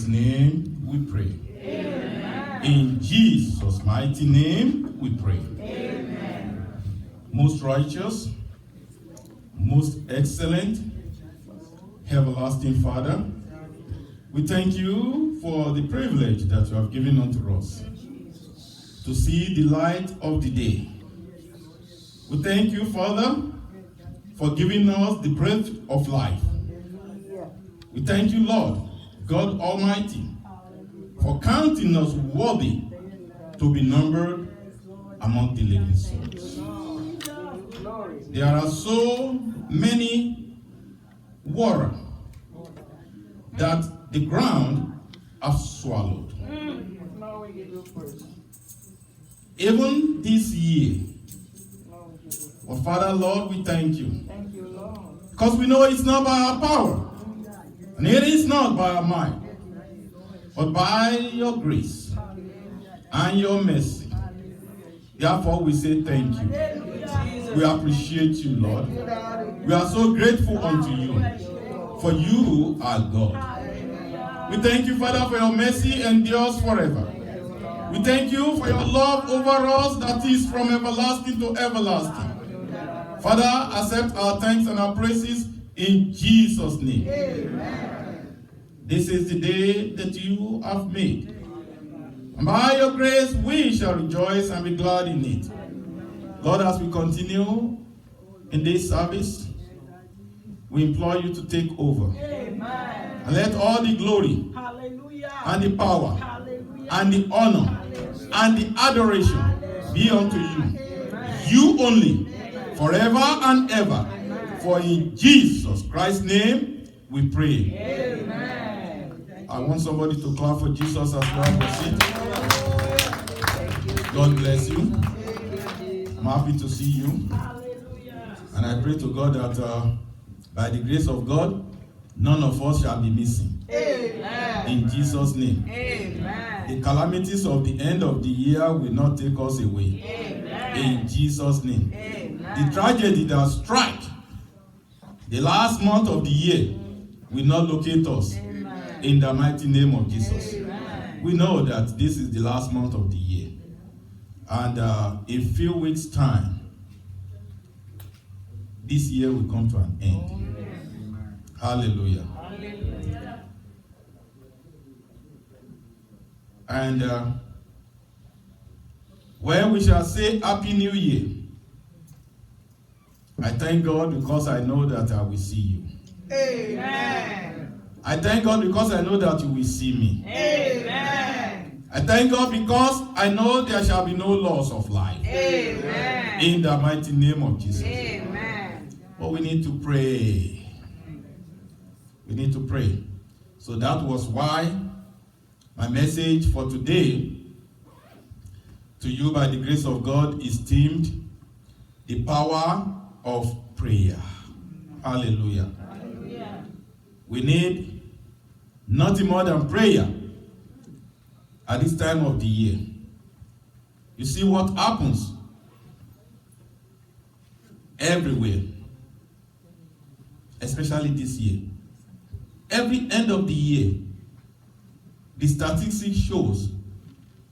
Jesus' name we pray. Amen. In Jesus' mighty name we pray. Amen. Most righteous, most excellent, everlasting Father, we thank you for the privilege that you have given unto us to see the light of the day. We thank you, Father, for giving us the breath of life. We thank you, Lord, God Almighty, for counting us worthy to be numbered among the living souls. There are so many water that the ground has swallowed. Even this year. Well, Father, Lord, we thank you. Thank you, Lord. Because we know it's not by our power. And it is not by our might. But by your grace and your mercy. Therefore, we say thank you. We appreciate you, Lord. We are so grateful unto you. For you are God. We thank you, Father, for your mercy endures forever. We thank you for your love over us that is from everlasting to everlasting. Father, accept our thanks and our praises in Jesus' name. Amen. This is the day that you have made. And by your grace, we shall rejoice and be glad in it. Lord, as we continue in this service, we implore you to take over. Amen. And let all the glory, hallelujah, and the power, hallelujah, and the honor, hallelujah, and the adoration, hallelujah, be unto you. Amen. You only, forever and ever. Amen. For in Jesus Christ's name we pray. Amen. I want somebody to clap for Jesus as well. God bless you. I'm happy to see you. And I pray to God that by the grace of God, none of us shall be missing. Amen. In Jesus' name. Amen. The calamities of the end of the year will not take us away. Amen. In Jesus' name. Amen. The tragedy that struck the last month of the year will not locate us. Amen. In the mighty name of Jesus. Amen. We know that this is the last month of the year. And in a few weeks' time, this year will come to an end. Amen. Hallelujah. Hallelujah. And when we shall say Happy New Year, I thank God because I know that I will see you. Amen. I thank God because I know that you will see me. Amen. I thank God because I know there shall be no loss of life. Amen. In the mighty name of Jesus. Amen. But we need to pray. We need to pray. So that was why my message for today to you by the grace of God is themed the power of prayer. Hallelujah. Hallelujah. We need nothing more than prayer at this time of the year. You see what happens everywhere, especially this year. Every end of the year, the statistics shows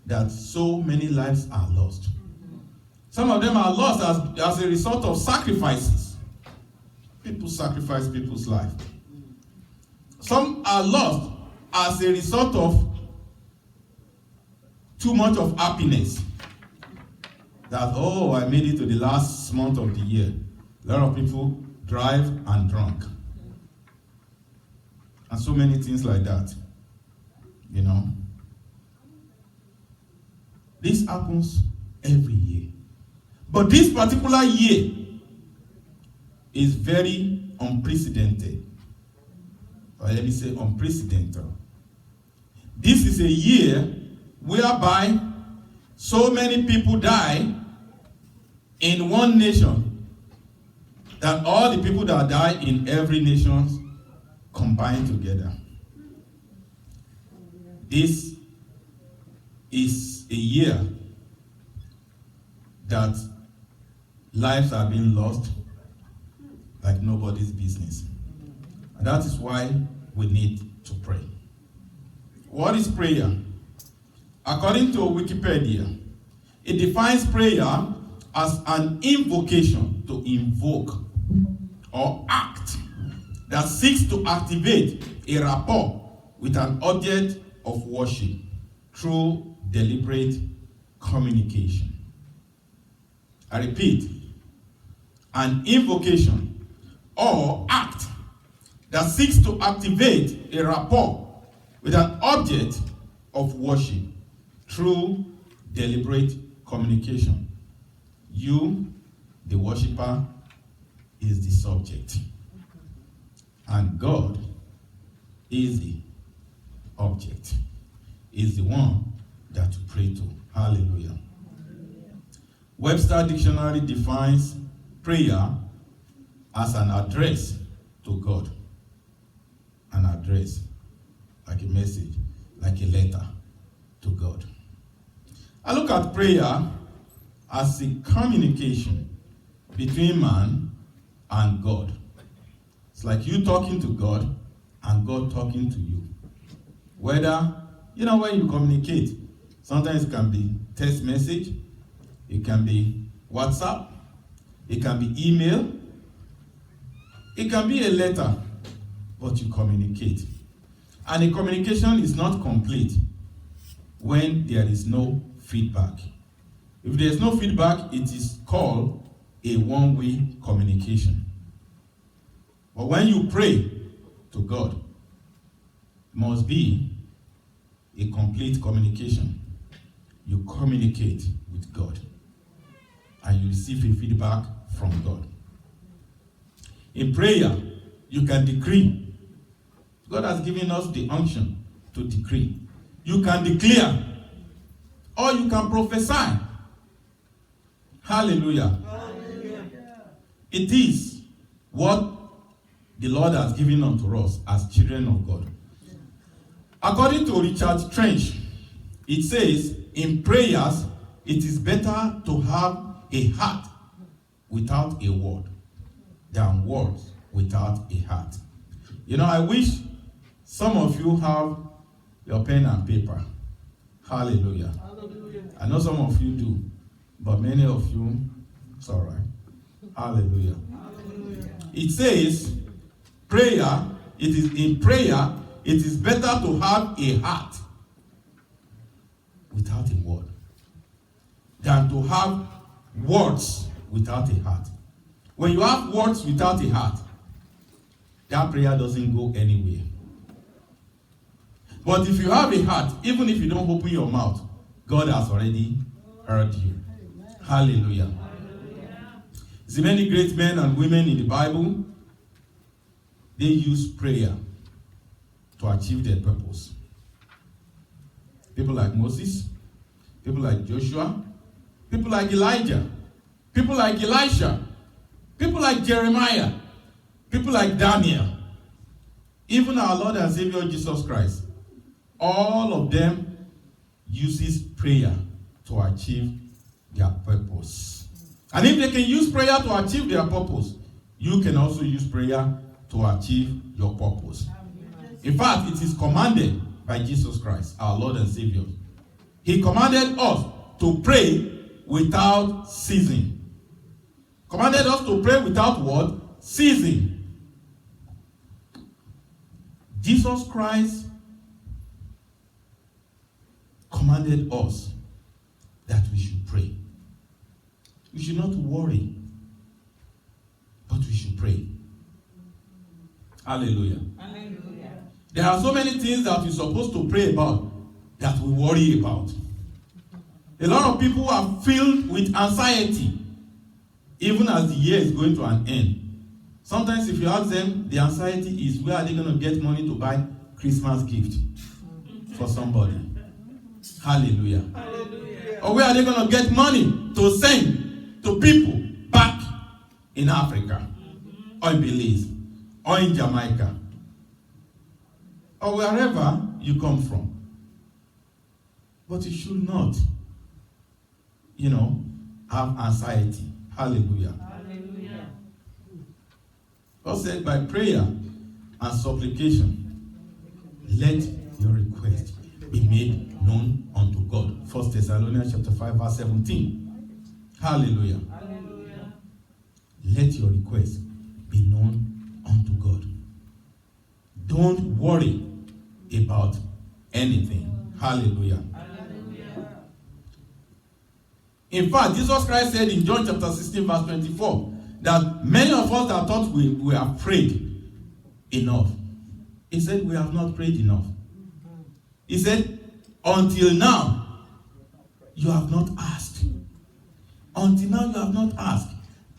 that so many lives are lost. Some of them are lost as a result of sacrifices. People sacrifice people's life. Some are lost as a result of too much of happiness. That, oh, I made it to the last month of the year. A lot of people drive and drunk. And so many things like that. You know. This happens every year. But this particular year is very unprecedented. Or let me say unprecedented. This is a year whereby so many people die in one nation that all the people that die in every nation combine together. This is a year that lives are being lost like nobody's business. And that is why we need to pray. What is prayer? According to Wikipedia, it defines prayer as an invocation, to invoke or act that seeks to activate a rapport with an object of worship through deliberate communication. I repeat, an invocation or act that seeks to activate a rapport with an object of worship through deliberate communication. You, the worshiper, is the subject, and God is the object, is the one that you pray to. Hallelujah. Webster Dictionary defines prayer as an address to God. An address, like a message, like a letter to God. I look at prayer as a communication between man and God. It's like you talking to God and God talking to you. Whether, when you communicate, sometimes it can be text message, it can be WhatsApp, it can be email, it can be a letter, but you communicate. And the communication is not complete when there is no feedback. If there is no feedback, it is called a one-way communication. But when you pray to God, it must be a complete communication. You communicate with God and you receive a feedback from God. In prayer, you can decree. God has given us the unction to decree. You can declare or you can prophesy. Hallelujah. Hallelujah. It is what the Lord has given unto us as children of God. According to Richard Trench, it says, in prayers, it is better to have a heart without a word than words without a heart. I wish some of you have your pen and paper. Hallelujah. Hallelujah. I know some of you do, but many of you, it's all right. Hallelujah. Hallelujah. It says, in prayer, it is better to have a heart without a word than to have words without a heart. When you have words without a heart, that prayer doesn't go anywhere. But if you have a heart, even if you don't open your mouth, God has already heard you. Hallelujah. See, many great men and women in the Bible, they use prayer to achieve their purpose. People like Moses, people like Joshua, people like Elijah, people like Elisha, people like Jeremiah, people like Daniel, even our Lord and Savior Jesus Christ. All of them uses prayer to achieve their purpose. And if they can use prayer to achieve their purpose, you can also use prayer to achieve your purpose. In fact, it is commanded by Jesus Christ, our Lord and Savior. He commanded us to pray without ceasing. Commanded us to pray without what? Ceasing. Jesus Christ commanded us that we should pray. We should not worry, but we should pray. Hallelujah. Hallelujah. There are so many things that we're supposed to pray about that we worry about. A lot of people are filled with anxiety, even as the year is going to an end. Sometimes if you ask them, the anxiety is, where are they going to get money to buy Christmas gift for somebody? Hallelujah. Hallelujah. Or where are they going to get money to send to people back in Africa, or in Belize, or in Jamaica, or wherever you come from? But you should not, have anxiety. Hallelujah. Hallelujah. God said, by prayer and supplication, let your request be be made known unto God. 1 Thessalonians chapter 5, verse 17. Hallelujah. Hallelujah. Let your request be known unto God. Don't worry about anything. Hallelujah. Hallelujah. In fact, Jesus Christ said in John chapter 16, verse 24, that many of us that thought we have prayed enough. He said, we have not prayed enough. He said, until now, you have not asked. Until now, you have not asked.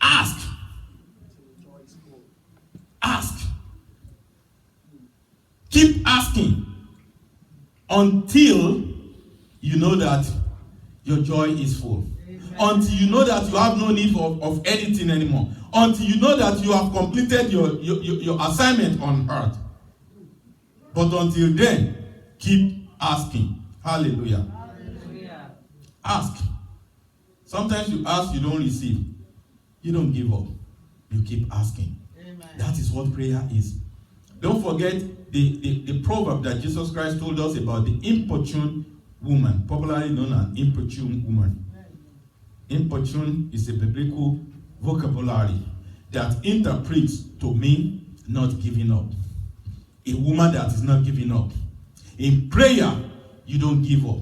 Ask. Ask. Keep asking until you know that your joy is full. Until you know that you have no need of anything anymore. Until you know that you have completed your assignment on earth. But until then, keep asking. Hallelujah. Hallelujah. Ask. Sometimes you ask, you don't receive. You don't give up. You keep asking. Amen. That is what prayer is. Don't forget the proverb that Jesus Christ told us about the importune woman, popularly known as importune woman. Importune is a biblical vocabulary that interprets to mean not giving up. A woman that is not giving up. In prayer, you don't give up.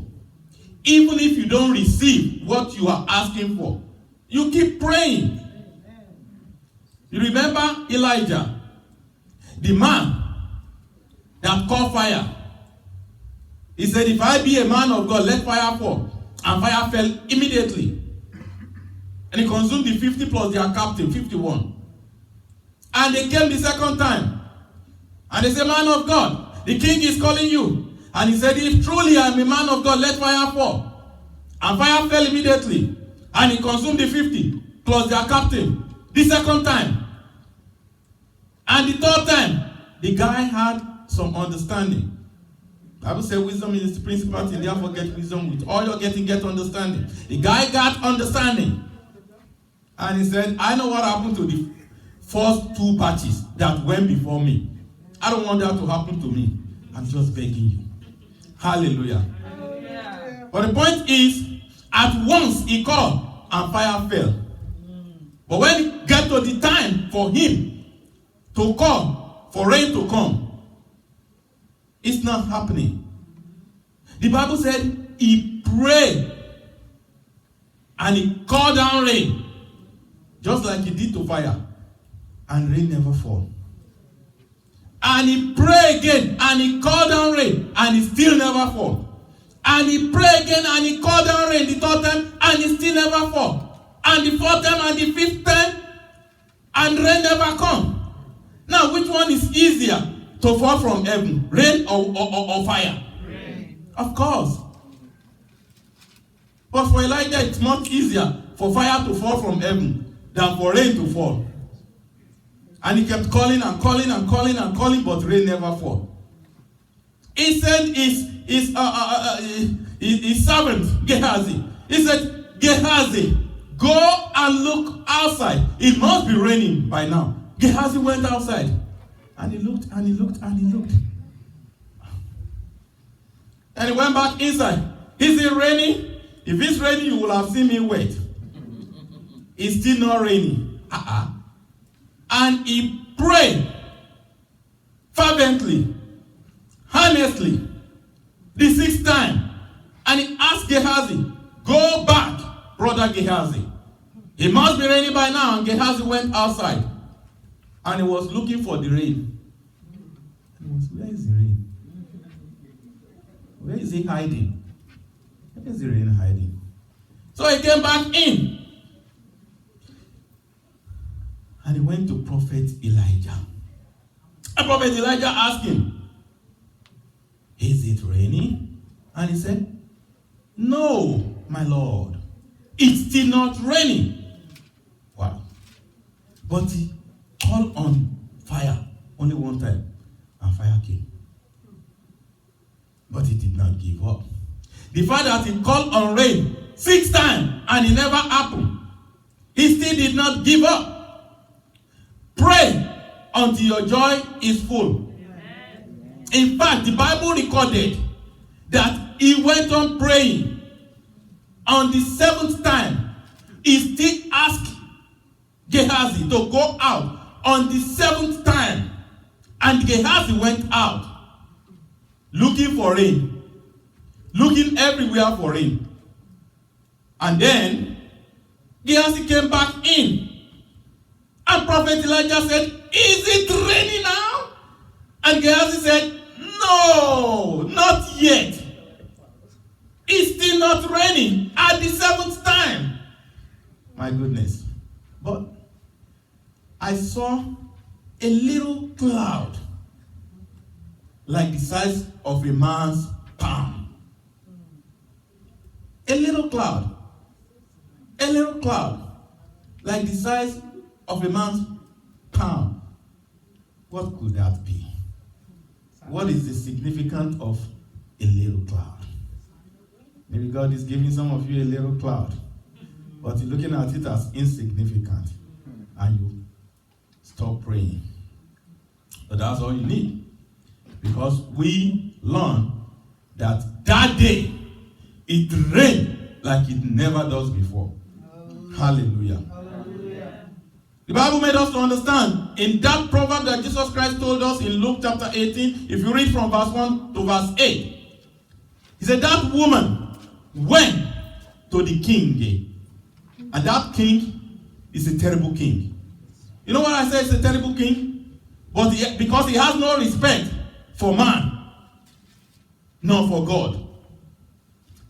Even if you don't receive what you are asking for, you keep praying. You remember Elijah, the man that called fire. He said, if I be a man of God, let fire fall. And fire fell immediately. And he consumed the 50 plus their captain, 51. And they came the second time. And they said, man of God, the king is calling you. And he said, if truly I am a man of God, let fire fall. And fire fell immediately. And he consumed the 50 plus their captain. The second time. And the third time, the guy had some understanding. The Bible says wisdom is the principal thing, therefore get wisdom. With all you're getting, get understanding. The guy got understanding. And he said, I know what happened to the first two batches that went before me. I don't want that to happen to me. I'm just begging you. Hallelujah. Hallelujah. But the point is, at once he called and fire fell. But when it got to the time for him to call, for rain to come, it's not happening. The Bible said he prayed and he called down rain, just like he did to fire, and rain never fall. And he prayed again and he called down rain and it still never fall. And he prayed again and he called down rain the third time and it still never fall. And the fourth time and the fifth time and rain never come. Now which one is easier to fall from heaven, rain or fire? Rain. Of course. But for Elijah, it's much easier for fire to fall from heaven than for rain to fall. And he kept calling and calling and calling and calling, but rain never fall. He sent his servant Gehazi. He said, Gehazi, go and look outside. It must be raining by now. Gehazi went outside. And he looked and he looked and he looked. And he went back inside. Is it raining? If it's raining, you will have seen me wait. It's still not raining. And he prayed fervently, earnestly, the sixth time. And he asked Gehazi, go back, brother Gehazi. It must be raining by now. And Gehazi went outside. And he was looking for the rain. Where is the rain? Where is he hiding? Where is the rain hiding? So he came back in. And he went to prophet Elijah. And prophet Elijah asked him, is it raining? And he said, no, my Lord. It's still not raining. Wow. But he called on fire only one time. And fire came. But he did not give up. The fact that he called on rain 6 times and it never happened, he still did not give up. Pray until your joy is full. Amen. In fact, the Bible recorded that he went on praying. On the 7th time, he still asked Gehazi to go out. On the 7th time, and Gehazi went out looking for rain, looking everywhere for rain. And then Gehazi came back in. And Prophet Elijah said, is it raining now? And Gehazi said, no, not yet. It's still not raining at the 7th time. My goodness. But I saw a little cloud like the size of a man's palm. A little cloud. A little cloud like the size of a man's palm. What could that be? What is the significance of a little cloud? Maybe God is giving some of you a little cloud, but you're looking at it as insignificant, and you stop praying. But that's all you need, because we learn that day it rained like it never does before. Hallelujah. The Bible made us to understand in that proverb that Jesus Christ told us in Luke chapter 18, if you read from verse 1 to verse 8, he said that woman went to the king, and that king is a terrible king. You know what I say? It's a terrible king? But because he has no respect for man, nor for God.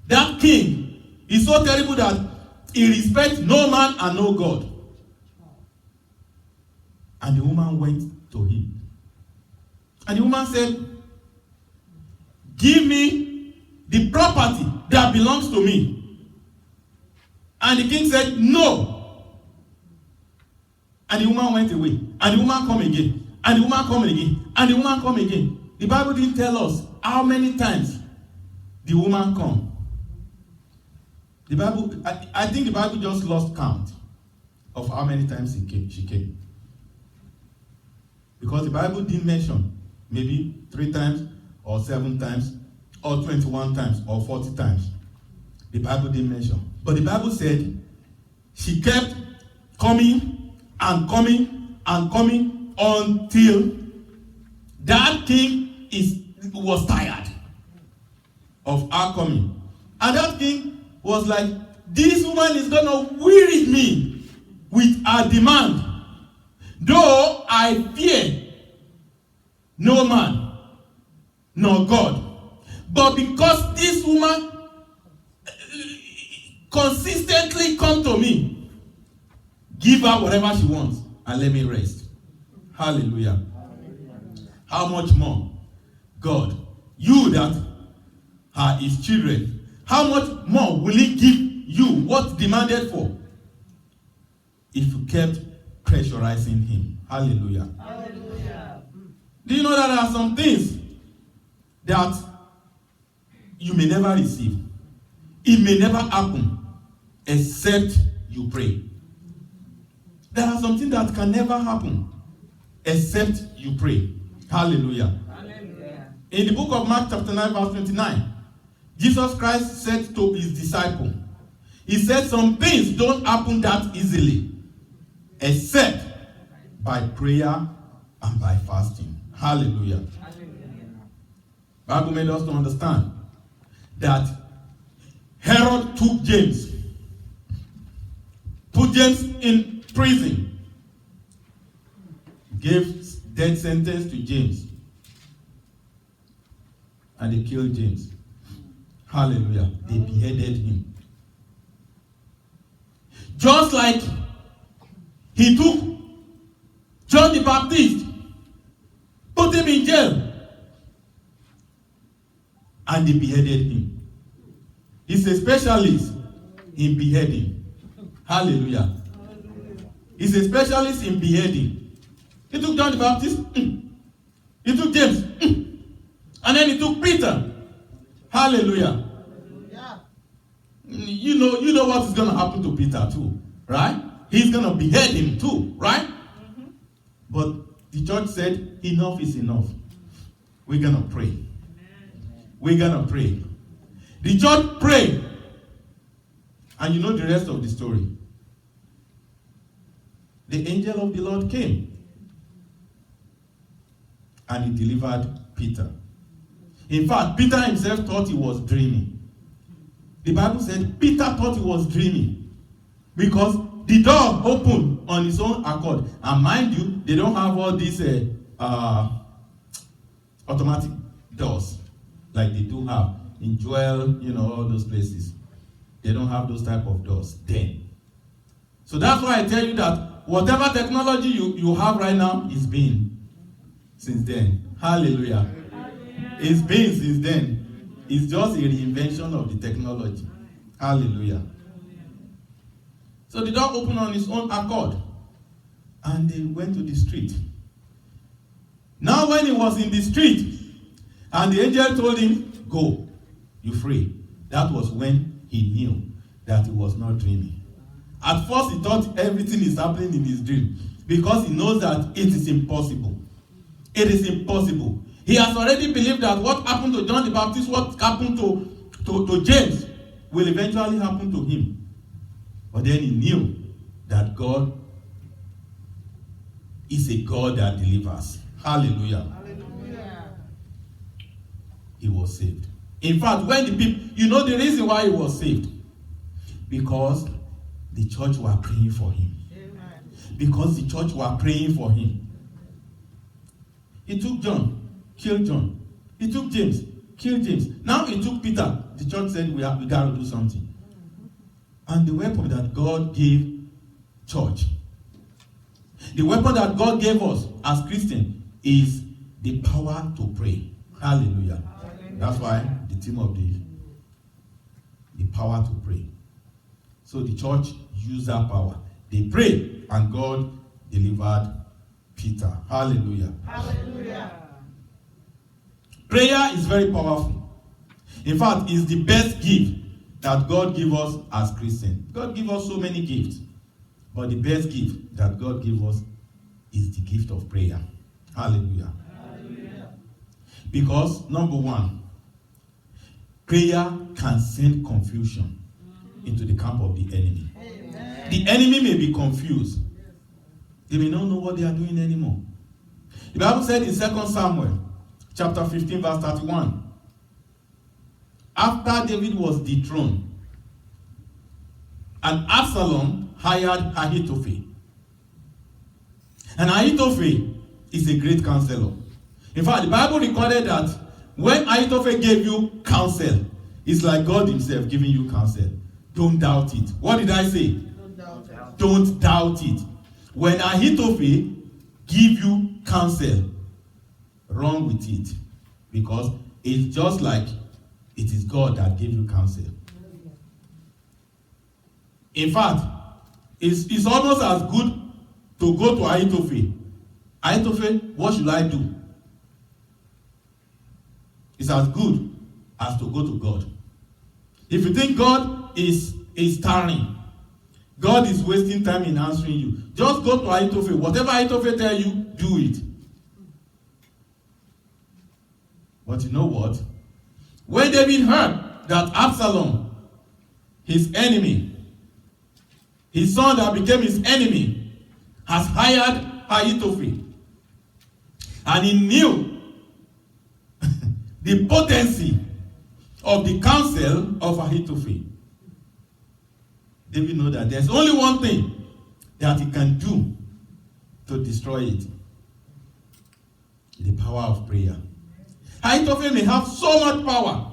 That king is so terrible that he respects no man and no God. And the woman went to him. And the woman said, give me the property that belongs to me. And the king said, no. And the woman went away. And the woman come again. And the woman come again. And the woman come again. The Bible didn't tell us how many times the woman come. The Bible, I think the Bible just lost count of how many times she came. Because the Bible didn't mention maybe 3 times or 7 times or 21 times or 40 times. The Bible didn't mention. But the Bible said she kept coming and coming and coming until that king was tired of her coming. And that king was like, this woman is going to weary me with her demand. Though I fear no man, nor God. But because this woman consistently come to me, give her whatever she wants and let me rest. Hallelujah. How much more, God, you that are his children, how much more will he give you what demanded for if you kept pressurizing him? Hallelujah. Hallelujah. Do you know that there are some things that you may never receive? It may never happen except you pray. There are some things that can never happen except you pray. Hallelujah. Hallelujah. In the book of Mark chapter 9 verse 29, Jesus Christ said to his disciple, he said some things don't happen that easily except by prayer and by fasting. Hallelujah. Hallelujah. Bible made us to understand that Herod took James, put James in prison, gave death sentence to James, and they killed James. Hallelujah. They beheaded him. Just like he took John the Baptist, put him in jail, and they beheaded him. He's a specialist in beheading. Hallelujah. He's a specialist in beheading. He took John the Baptist, he took James, and then he took Peter. Hallelujah. You know what is going to happen to Peter too, right? He's going to behead him too, right? But the church said, enough is enough. We're going to pray. We're going to pray. The church prayed. And you know the rest of the story. The angel of the Lord came. And he delivered Peter. In fact, Peter himself thought he was dreaming. The Bible said Peter thought he was dreaming. Because the door opened on its own accord. And mind you, they don't have all these automatic doors like they do have in Joel, all those places. They don't have those type of doors then. So that's why I tell you that whatever technology you have right now is been since then. Hallelujah. It's been since then. It's just a reinvention of the technology. Hallelujah. So the door opened on its own accord. And they went to the street. Now when he was in the street, and the angel told him, go, you're free. That was when he knew that he was not dreaming. At first he thought everything is happening in his dream. Because he knows that it is impossible. It is impossible. He has already believed that what happened to John the Baptist, what happened to James, will eventually happen to him. But then he knew that God is a God that delivers. Hallelujah. Hallelujah. He was saved. In fact, when the people, the reason why he was saved? Because the church were praying for him. Amen. Because the church were praying for him. He took John, killed John. He took James, killed James. Now he took Peter. The church said we got to do something. And the weapon that God gave church, the weapon that God gave us as Christians is the power to pray. Hallelujah. That's why the theme of the power to pray. So the church used that power. They prayed and God delivered Peter. Hallelujah. Hallelujah. Prayer is very powerful. In fact, it's the best gift that God gives us as Christians. God gives us so many gifts. But the best gift that God gives us is the gift of prayer. Hallelujah. Hallelujah. Because, number one, prayer can send confusion into the camp of the enemy. Amen. The enemy may be confused. They may not know what they are doing anymore. The Bible said in 2 Samuel, chapter 15, verse 31, after David was dethroned, and Absalom hired Ahithophel. And Ahithophel is a great counselor. In fact, the Bible recorded that when Ahithophel gave you counsel, it's like God himself giving you counsel. Don't doubt it. What did I say? Don't doubt it. Don't doubt it. When Ahithophel give you counsel, run with it. Because it's just like it is God that gave you counsel. In fact, it's almost as good to go to Ahithophel. Ahithophel, what should I do? It's as good as to go to God. If you think God is tarrying, God is wasting time in answering you, just go to Ahithophel. Whatever Ahithophel tell you, do it. But you know what? When David heard that Absalom, his enemy, his son that became his enemy, has hired Ahithophel, and he knew the potency of the counsel of Ahithophel, David knew that there's only one thing that he can do to destroy it. The power of prayer. Ahithophel may have so much power,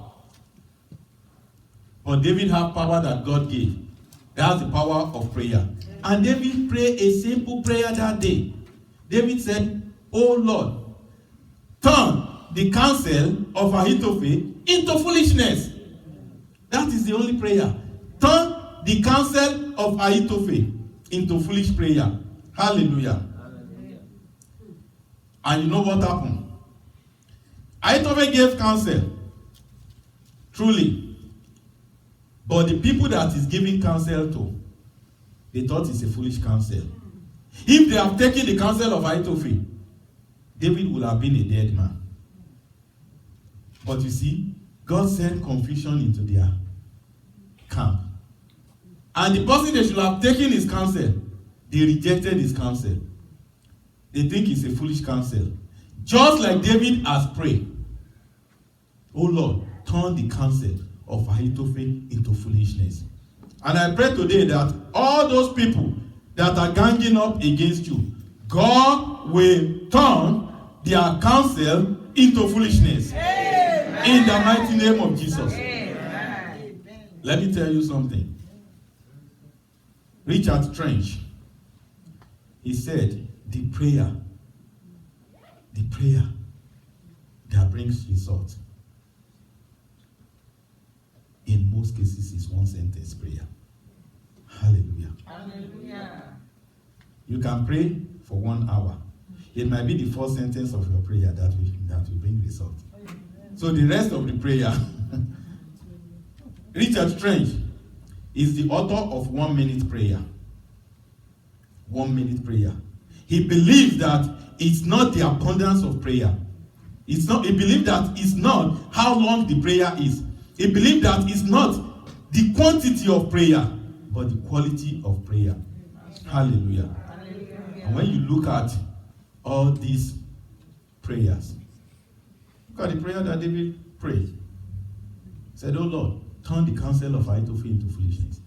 but David had power that God gave. That's the power of prayer. And David prayed a simple prayer that day. David said, "Oh Lord, turn the counsel of Ahithophel into foolishness." That is the only prayer. Turn the counsel of Ahithophel into foolish prayer. Hallelujah. Hallelujah. And you know what happened? Ahithophel gave counsel. Truly. But the people that is giving counsel to, they thought it's a foolish counsel. If they have taken the counsel of Ahithophel, David would have been a dead man. But you see, God sent confusion into their camp. And the person they should have taken his counsel, they rejected his counsel. They think it's a foolish counsel. Just like David has prayed, oh Lord, turn the counsel of Ahithophel into foolishness. And I pray today that all those people that are ganging up against you, God will turn their counsel into foolishness. Amen. In the mighty name of Jesus. Amen. Let me tell you something. Richard Trench, he said, the prayer that brings results in most cases is one sentence prayer. Hallelujah. Hallelujah. You can pray for 1 hour. It might be the first sentence of your prayer that will bring result. So the rest of the prayer, Richard Trench is the author of 1 minute prayer. 1 minute prayer. He believes that it's not the abundance of prayer. He believes that it's not how long the prayer is. He believes that it's not the quantity of prayer, but the quality of prayer. Hallelujah. And when you look at all these prayers, look at the prayer that David prayed. He said, oh Lord, turn the counsel of Ahithophel into foolishness.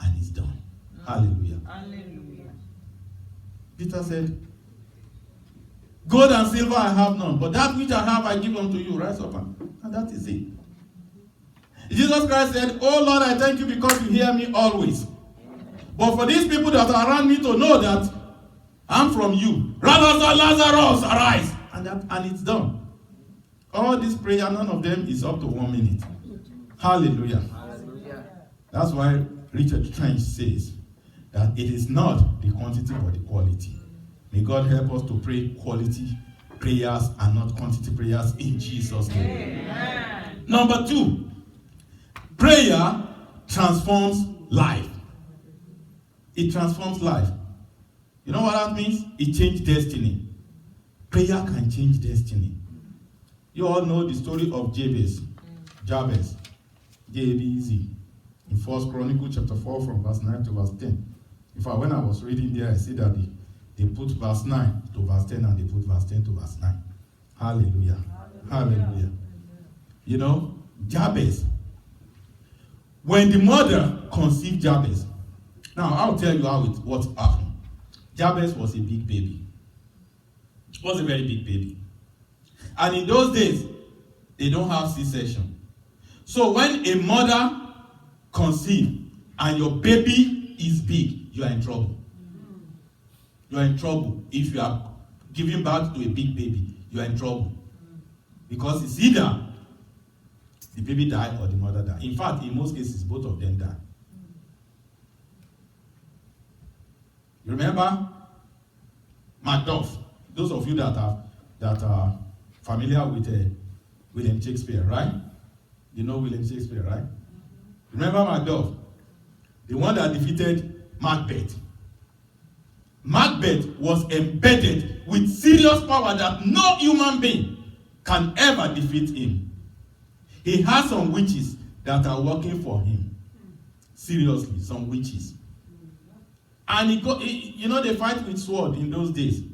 And it's done. Hallelujah. Hallelujah. Peter said, gold and silver I have none, but that which I have I give unto you. Rise up and that is it. Jesus Christ said, oh Lord, I thank you because you hear me always. But for these people that are around me to know that I'm from you, Lazarus, arise. And it's done. All this prayer, none of them is up to 1 minute. Hallelujah. Hallelujah. That's why Richard Trench says that it is not the quantity but the quality. May God help us to pray quality prayers and not quantity prayers in Jesus' name. Amen. Number 2, prayer transforms life. It transforms life. You know what that means? It changes destiny. Prayer can change destiny. You all know the story of Jabez. J-A-B-E-Z. In 1 Chronicles chapter 4 from verse 9 to verse 10. In fact, when I was reading there, I see that they put verse 9 to verse 10 and they put verse 10 to verse 9. Hallelujah. Hallelujah. You know, Jabez. When the mother conceived Jabez, now I'll tell you what happened. Jabez was a big baby. Was a very big baby. And in those days, they don't have C-section. So when a mother conceives and your baby is big, you are in trouble. You are in trouble. If you are giving birth to a big baby, you are in trouble. Because it's either the baby died or the mother died. In fact, in most cases, both of them died. You remember Macduff? Those of you that are familiar with William Shakespeare, right? You know William Shakespeare, right? Remember Macduff? The one that defeated Macbeth. Macbeth was embedded with serious power that no human being can ever defeat him. He has some witches that are working for him. Seriously, some witches. And they fight with sword in those days.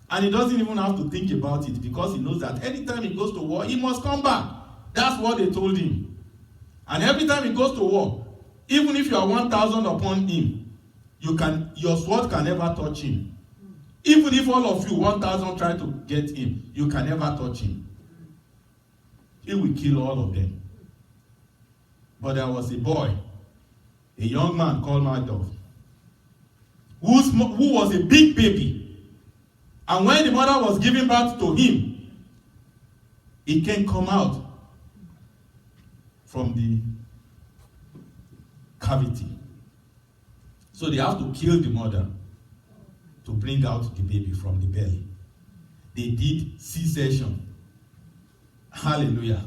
And he doesn't even have to think about it because he knows that anytime he goes to war, he must come back. That's what they told him. And every time he goes to war, even if you are 1,000 upon him, your sword can never touch him. Even if all of you, 1,000, try to get him, you can never touch him. He will kill all of them. But there was a boy, a young man called Macduff, who was a big baby. And when the mother was giving birth to him, he can come out from the cavity. So they have to kill the mother to bring out the baby from the belly. They did C-section. Hallelujah.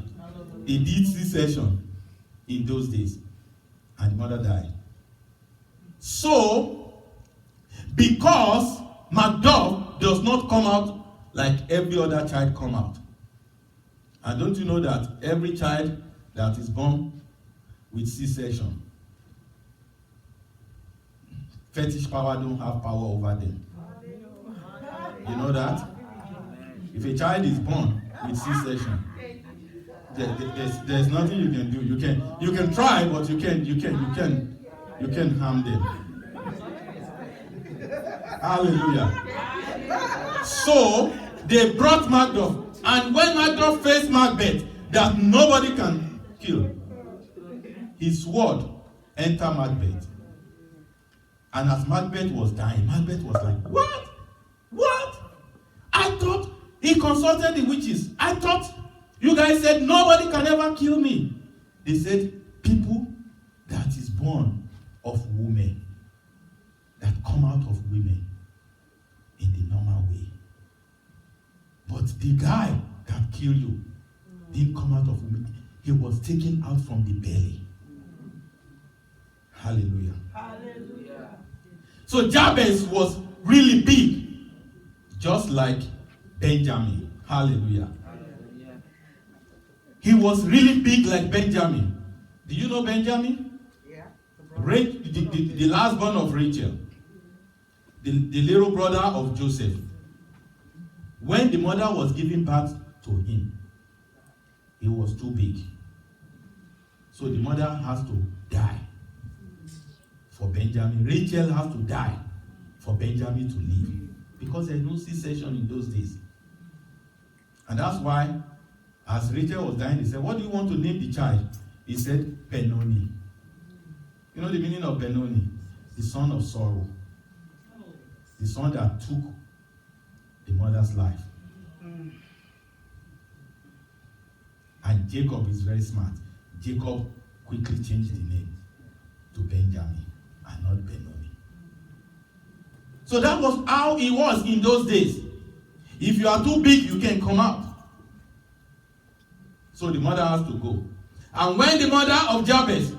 They did C-section in those days. And the mother died. So, because Macduff does not come out like every other child come out. And don't you know that every child that is born with C-section, fetish power don't have power over them. You know that? If a child is born with C-section, there's nothing you can do. You can try, but you can harm them. Hallelujah. So they brought Macduff, and when Macduff faced Macbeth, that nobody can kill, his sword entered Macbeth. And as Macbeth was dying, Macbeth was like, "What? I thought he consulted the witches. I thought you guys said nobody can ever kill me." They said, people that is born of women, that come out of women in the normal way. But the guy that killed you didn't come out of women. He was taken out from the belly. Hallelujah. Hallelujah. So Jabez was really big, just like Benjamin. Hallelujah. Hallelujah. He was really big like Benjamin. Do you know Benjamin? Yeah. The last born of Rachel, the little brother of Joseph. When the mother was giving birth to him, he was too big. So the mother has to die for Benjamin. Rachel has to die for Benjamin to live, because there's no C-section in those days. And that's why, as Rachel was dying, they said, "What do you want to name the child?" He said, Benoni. You know the meaning of Benoni? The son of sorrow. The son that took the mother's life. And Jacob is very smart. Jacob quickly changed the name to Benjamin and not Benoni. So that was how it was in those days. If you are too big, you can come out. So the mother has to go. And when the mother of Jabez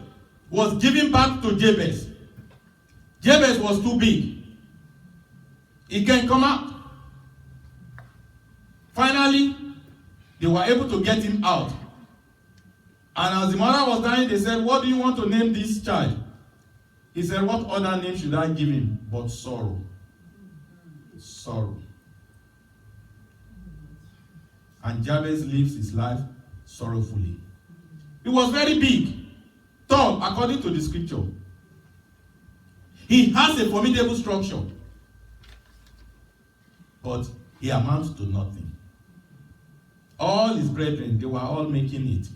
was giving birth to Jabez, Jabez was too big. He can come out. Finally, they were able to get him out. And as the mother was dying, they said, "What do you want to name this child?" He said, "What other name should I give him but sorrow?" Sorrow. And Jabez lives his life sorrowfully. He was very big, tall, according to the scripture. He has a formidable structure, but he amounts to nothing. All his brethren, they were all making it,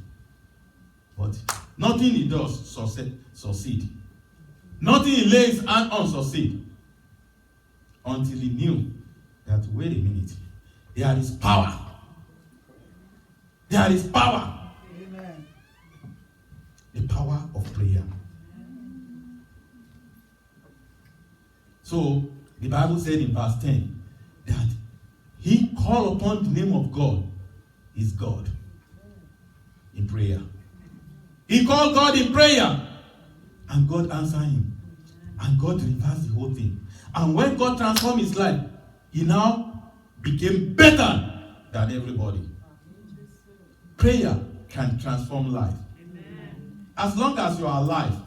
but nothing he does succeed. Nothing he lays hand on succeed, until he knew that, wait a minute, there is power. There is power. Amen. The power of prayer. So the Bible said in verse 10 that he called upon the name of God, is God, in prayer. He called God in prayer, and God answered him, and God reversed the whole thing. And when God transformed his life, he now became better than everybody. Prayer can transform life. Amen. As long as you are alive,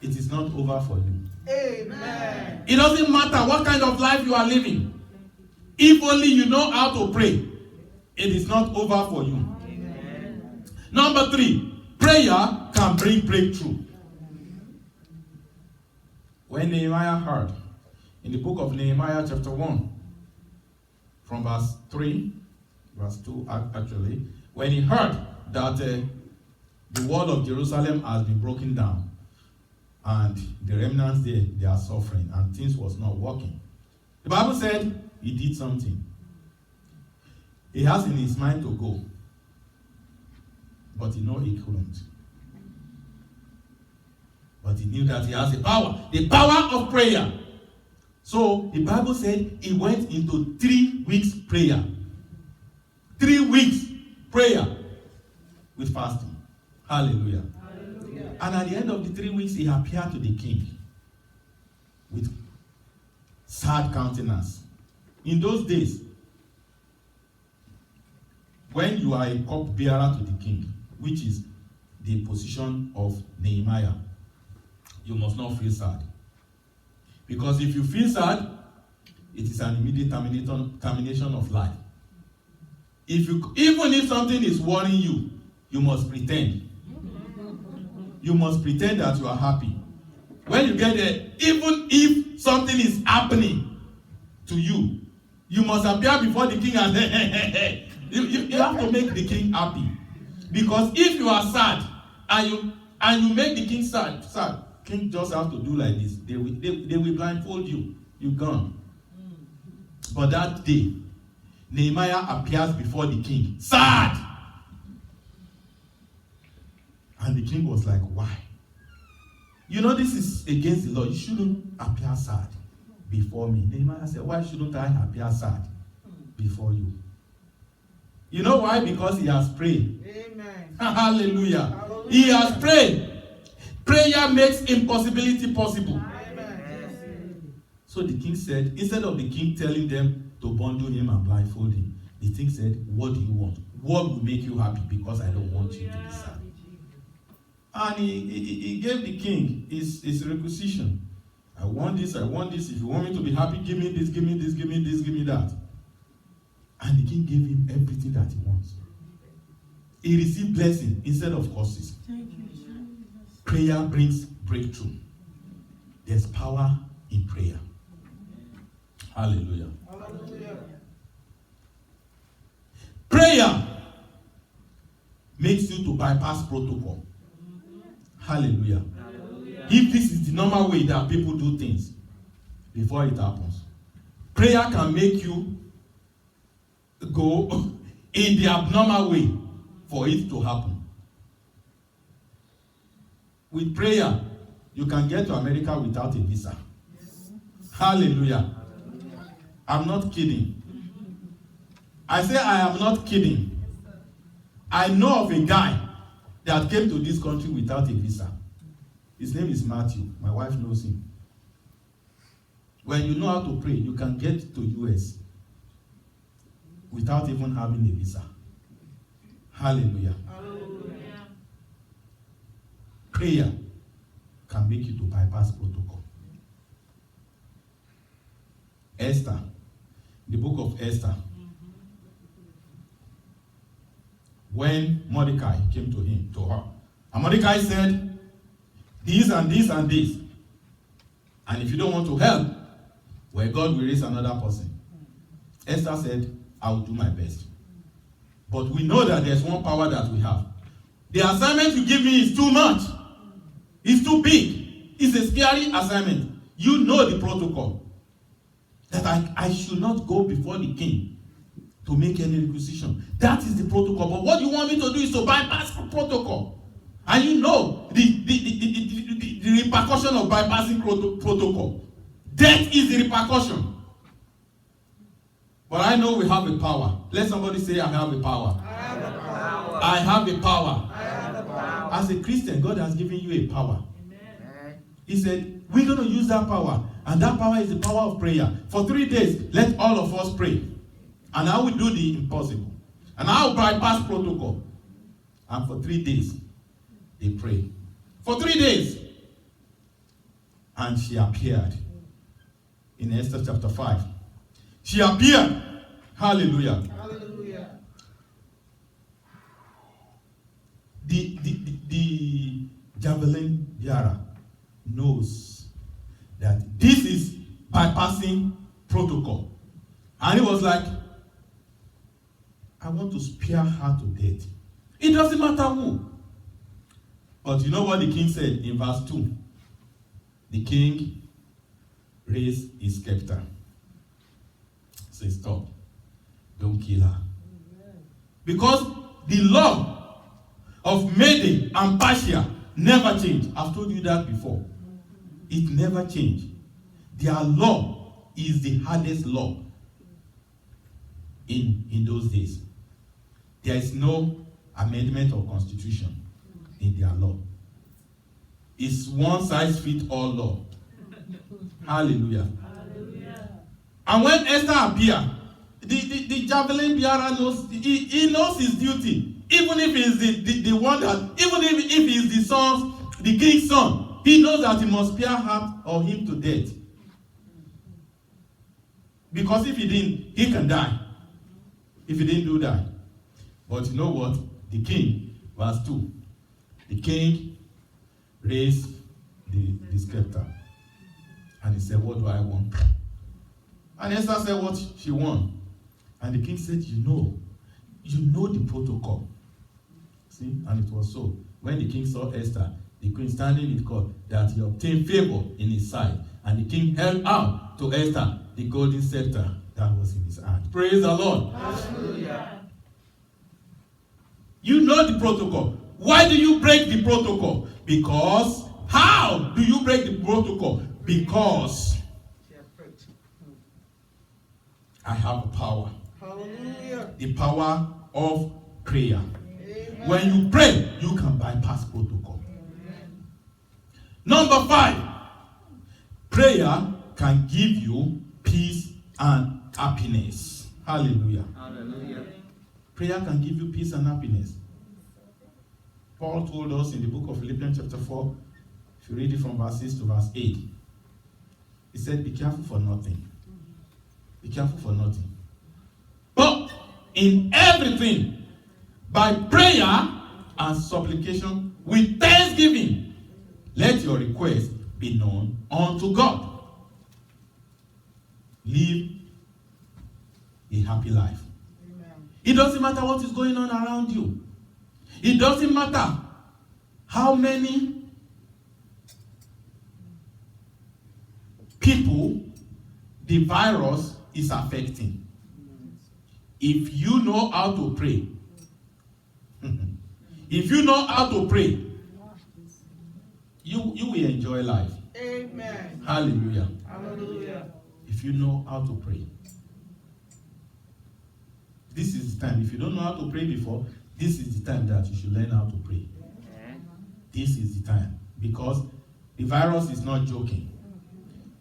it is not over for you. Amen. It doesn't matter what kind of life you are living. If only you know how to pray, it is not over for you. Amen. Number 3, prayer can bring breakthrough. When Nehemiah heard, in the book of Nehemiah chapter 1, from verse 3, verse 2 actually, when he heard that the wall of Jerusalem has been broken down, and the remnants there, they are suffering, and things was not working. The Bible said he did something. He has in his mind to go, but he knew he couldn't. But he knew that he has the power of prayer. So the Bible said he went into 3 weeks prayer. 3 weeks prayer with fasting. Hallelujah. Hallelujah. And at the end of the 3 weeks, he appeared to the king with sad countenance. In those days, when you are a cup bearer to the king, which is the position of Nehemiah, you must not feel sad. Because if you feel sad, it is an immediate termination of life. Even if something is worrying you, you must pretend. You must pretend that you are happy. When you get there, even if something is happening to you, you must appear before the king and say, you have to make the king happy. Because if you are sad and you make the king sad, king just have to do like this. They will blindfold you. You're gone. But that day, Nehemiah appears before the king, sad. And the king was like, why? You know, this is against the law. You shouldn't appear sad before me. Nehemiah said, why shouldn't I appear sad before you? You know why? Because he has prayed. Amen. Hallelujah. Hallelujah. He has prayed. Prayer makes impossibility possible. Amen. So the king said, instead of the king telling them to bundle him and blindfold him, the king said, what do you want? What will make you happy? Because I don't want you to be sad. And he gave the king his requisition. I want this, I want this. If you want me to be happy, give me this, give me this, give me this, give me that. And the king gave him everything that he wants. He received blessing instead of curses. Prayer brings breakthrough. There's power in prayer. Hallelujah. Hallelujah. Prayer makes you to bypass protocol. Hallelujah. Hallelujah. If this is the normal way that people do things before it happens, prayer can make you go in the abnormal way for it to happen. With prayer, you can get to America without a visa. Hallelujah. I'm not kidding. I say I am not kidding. I know of a guy that came to this country without a visa. His name is Matthew. My wife knows him. When you know how to pray, you can get to US without even having a visa. Hallelujah. Hallelujah. Prayer can make you to bypass protocol. Esther, the book of Esther, when Mordecai came to her, and Mordecai said, this and this and this. And if you don't want to help, well, God will raise another person. Esther said, I will do my best. But we know that there's one power that we have. The assignment you give me is too much. It's too big. It's a scary assignment. You know the protocol. That I should not go before the king to make any requisition. That is the protocol. But what you want me to do is to bypass the protocol. And you know the repercussion of bypassing protocol. Death is the repercussion. But I know we have a power. Let somebody say, I have a power. I have the power. I have a power. I have the power. As a Christian, God has given you a power. Amen. He said, we're going to use that power. And that power is the power of prayer. For 3 days, let all of us pray. And I will do the impossible. And I will bypass protocol. And for 3 days, they prayed. For 3 days. And she appeared. In Esther chapter 5. She appeared. Hallelujah. Hallelujah. The javelin bearer knows that this is bypassing protocol. And he was like, I want to spear her to death. It doesn't matter who. But you know what the king said in verse 2? The king raised his scepter. Say, stop. Don't kill her. Because the law of Mede and Persia never changed. I've told you that before. It never changed. Their law is the hardest law in those days. There is no amendment or constitution in their law. It's one size fits all law. Hallelujah. Hallelujah. And when Esther appeared, the javelin bearer knows, he knows his duty. Even if he's the one that, even if he's the king's son, he knows that he must spare her or him to death. Because if he didn't, he can die. If he didn't do that. But you know what? The king, verse 2. The king raised the scepter. And he said, what do I want? And Esther said what she want. And the king said, you know the protocol. See? And it was so. When the king saw Esther, the queen standing in court, that he obtained favor in his sight. And the king held out to Esther the golden scepter that was in his hand. Praise the Lord. Hallelujah. You know the protocol. Why do you break the protocol? Because, how do you break the protocol? Because I have a power. Hallelujah. The power of prayer. Amen. When you pray, you can bypass protocol. Amen. Number 5, prayer can give you peace and happiness. Hallelujah. Hallelujah. Prayer can give you peace and happiness. Paul told us in the book of Philippians chapter 4, if you read it from verse 6 to verse 8, he said, be careful for nothing. Be careful for nothing. But in everything, by prayer and supplication with thanksgiving, let your request be known unto God. Live a happy life. Amen. It doesn't matter what is going on around you. It doesn't matter how many people the virus is affecting. If you know how to pray, if you know how to pray, you will enjoy life. Amen. Hallelujah. Hallelujah. If you know how to pray. This is the time. If you don't know how to pray before, this is the time that you should learn how to pray. This is the time. Because the virus is not joking.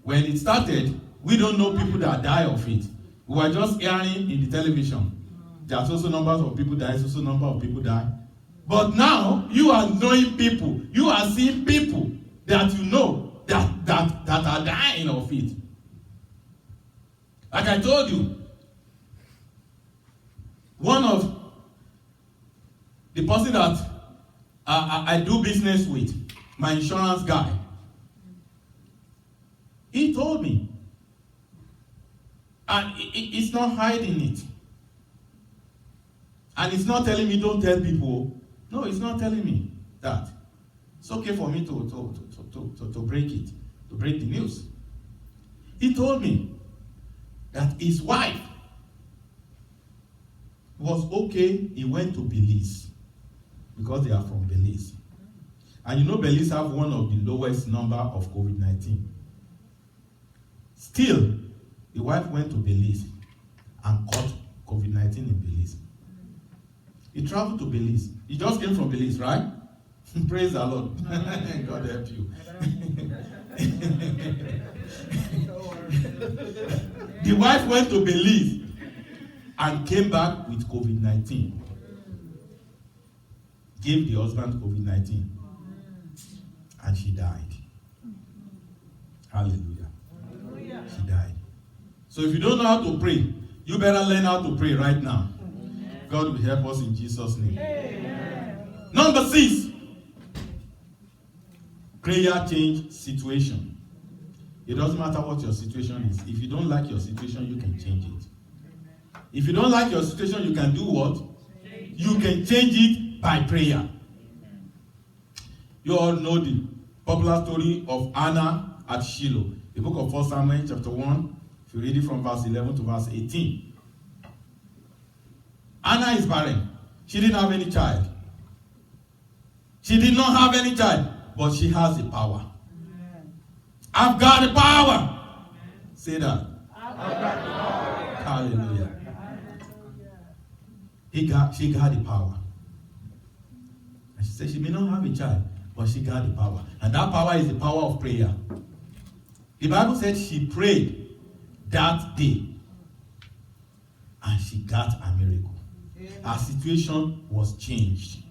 When it started, we don't know people that die of it. We were just hearing in the television. There are also numbers of people die, also number of people die. But now, you are knowing people. You are seeing people that you know that are dying of it. Like I told you, one of the person that I do business with, my insurance guy, he told me, and it's not hiding it. And it's not telling me don't tell people. No, it's not telling me that. It's okay for me to break it, to break the news. He told me that his wife was okay. He went to Belize because they are from Belize. And you know Belize have one of the lowest number of COVID-19. Still, the wife went to Belize and caught COVID-19 in Belize. He traveled to Belize. He just came from Belize, right? Praise the Lord. God help you. The wife went to Belize and came back with COVID-19. Gave the husband COVID-19. And she died. Hallelujah. She died. So if you don't know how to pray, you better learn how to pray right now. God will help us in Jesus' name. Amen. Number 6. Prayer change situation. It doesn't matter what your situation is. If you don't like your situation, you can change it. If you don't like your situation, you can do what? You can change it by prayer. You all know the popular story of Anna at Shiloh. The book of 1 Samuel chapter 1. If you read it from verse 11 to verse 18. Anna is barren. She didn't have any child. She did not have any child, but she has the power. Amen. I've got the power. Amen. Say that. I've got the power. Hallelujah. She got the power. And she said she may not have a child, but she got the power. And that power is the power of prayer. The Bible said she prayed that day. And she got a miracle. Her situation was changed.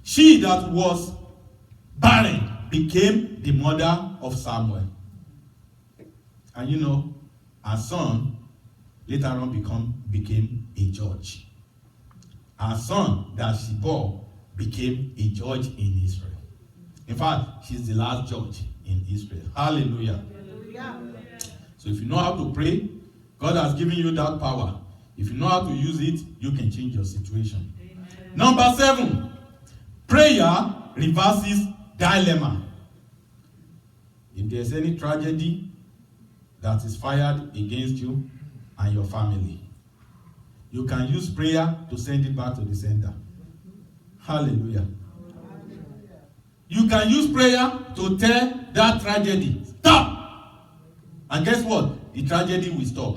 She that was barren became the mother of Samuel. And you know, her son later on became a judge. Her son that she bore became a judge in Israel. In fact, she's the last judge in Israel. Hallelujah. So if you know how to pray, God has given you that power. If you know how to use it, you can change your situation. Amen. Number 7, prayer reverses dilemma. If there's any tragedy that is fired against you and your family, you can use prayer to send it back to the sender. Hallelujah. You can use prayer to tell that tragedy, stop. And guess what? The tragedy will stop.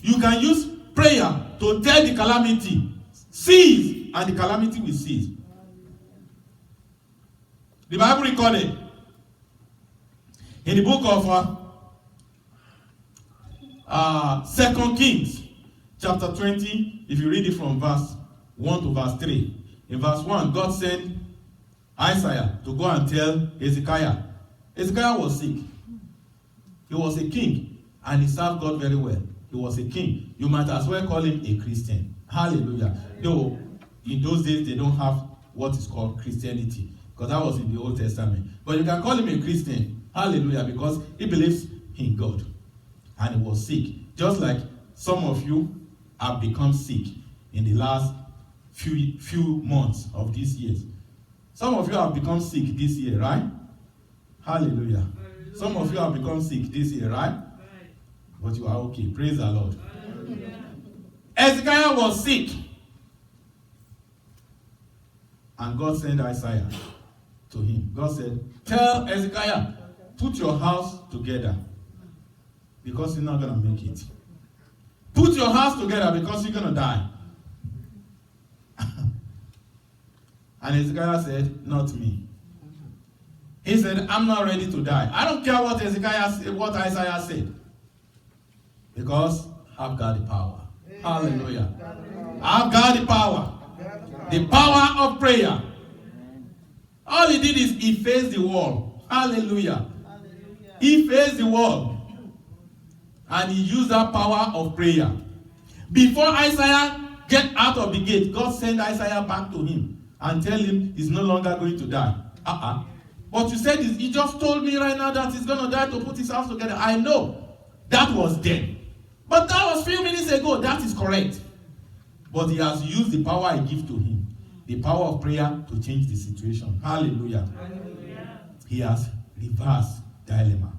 You can use prayer to tell the calamity, cease, and the calamity will cease. The Bible recorded in the book of 2 Kings, chapter 20, if you read it from verse 1 to verse 3. In verse 1, God sent Isaiah to go and tell Hezekiah. Hezekiah was sick. He was a king, and he served God very well. He was a king. You might as well call him a Christian. Hallelujah. Though, in those days, they don't have what is called Christianity, because that was in the Old Testament. But you can call him a Christian. Hallelujah, because he believes in God. And he was sick. Just like some of you have become sick in the last few months of this year. Some of you have become sick this year, right? Hallelujah. Some of you have become sick this year, right? But you are okay. Praise the Lord. Hezekiah was sick. And God sent Isaiah to him. God said, tell Hezekiah, put your house together, because you're not going to make it. Put your house together, because you're going to die. And Hezekiah said, not me. He said, I'm not ready to die. I don't care what Isaiah said. Because I've got the power. Amen. Hallelujah. I've got the power. The power of prayer. All he did is he faced the wall. Hallelujah. He faced the wall. And he used that power of prayer. Before Isaiah get out of the gate, God sent Isaiah back to him and tell him he's no longer going to die. But you said he just told me right now that he's going to die to put his house together. I know. That was then. But that was a few minutes ago. That is correct. But he has used the power I give to him. The power of prayer to change the situation. Hallelujah. Hallelujah. He has reversed dilemma.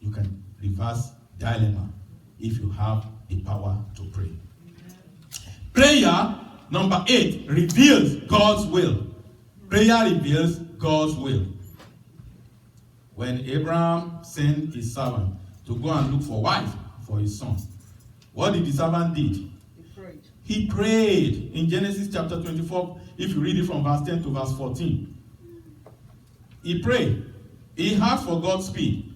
You can reverse dilemma if you have the power to pray. Prayer, number 8, reveals God's will. Prayer reveals God's will. When Abraham sent his servant to go and look for a wife for his son, what did the servant did? He prayed. In Genesis chapter 24, if you read it from verse 10 to verse 14. He prayed. He asked for God's speed.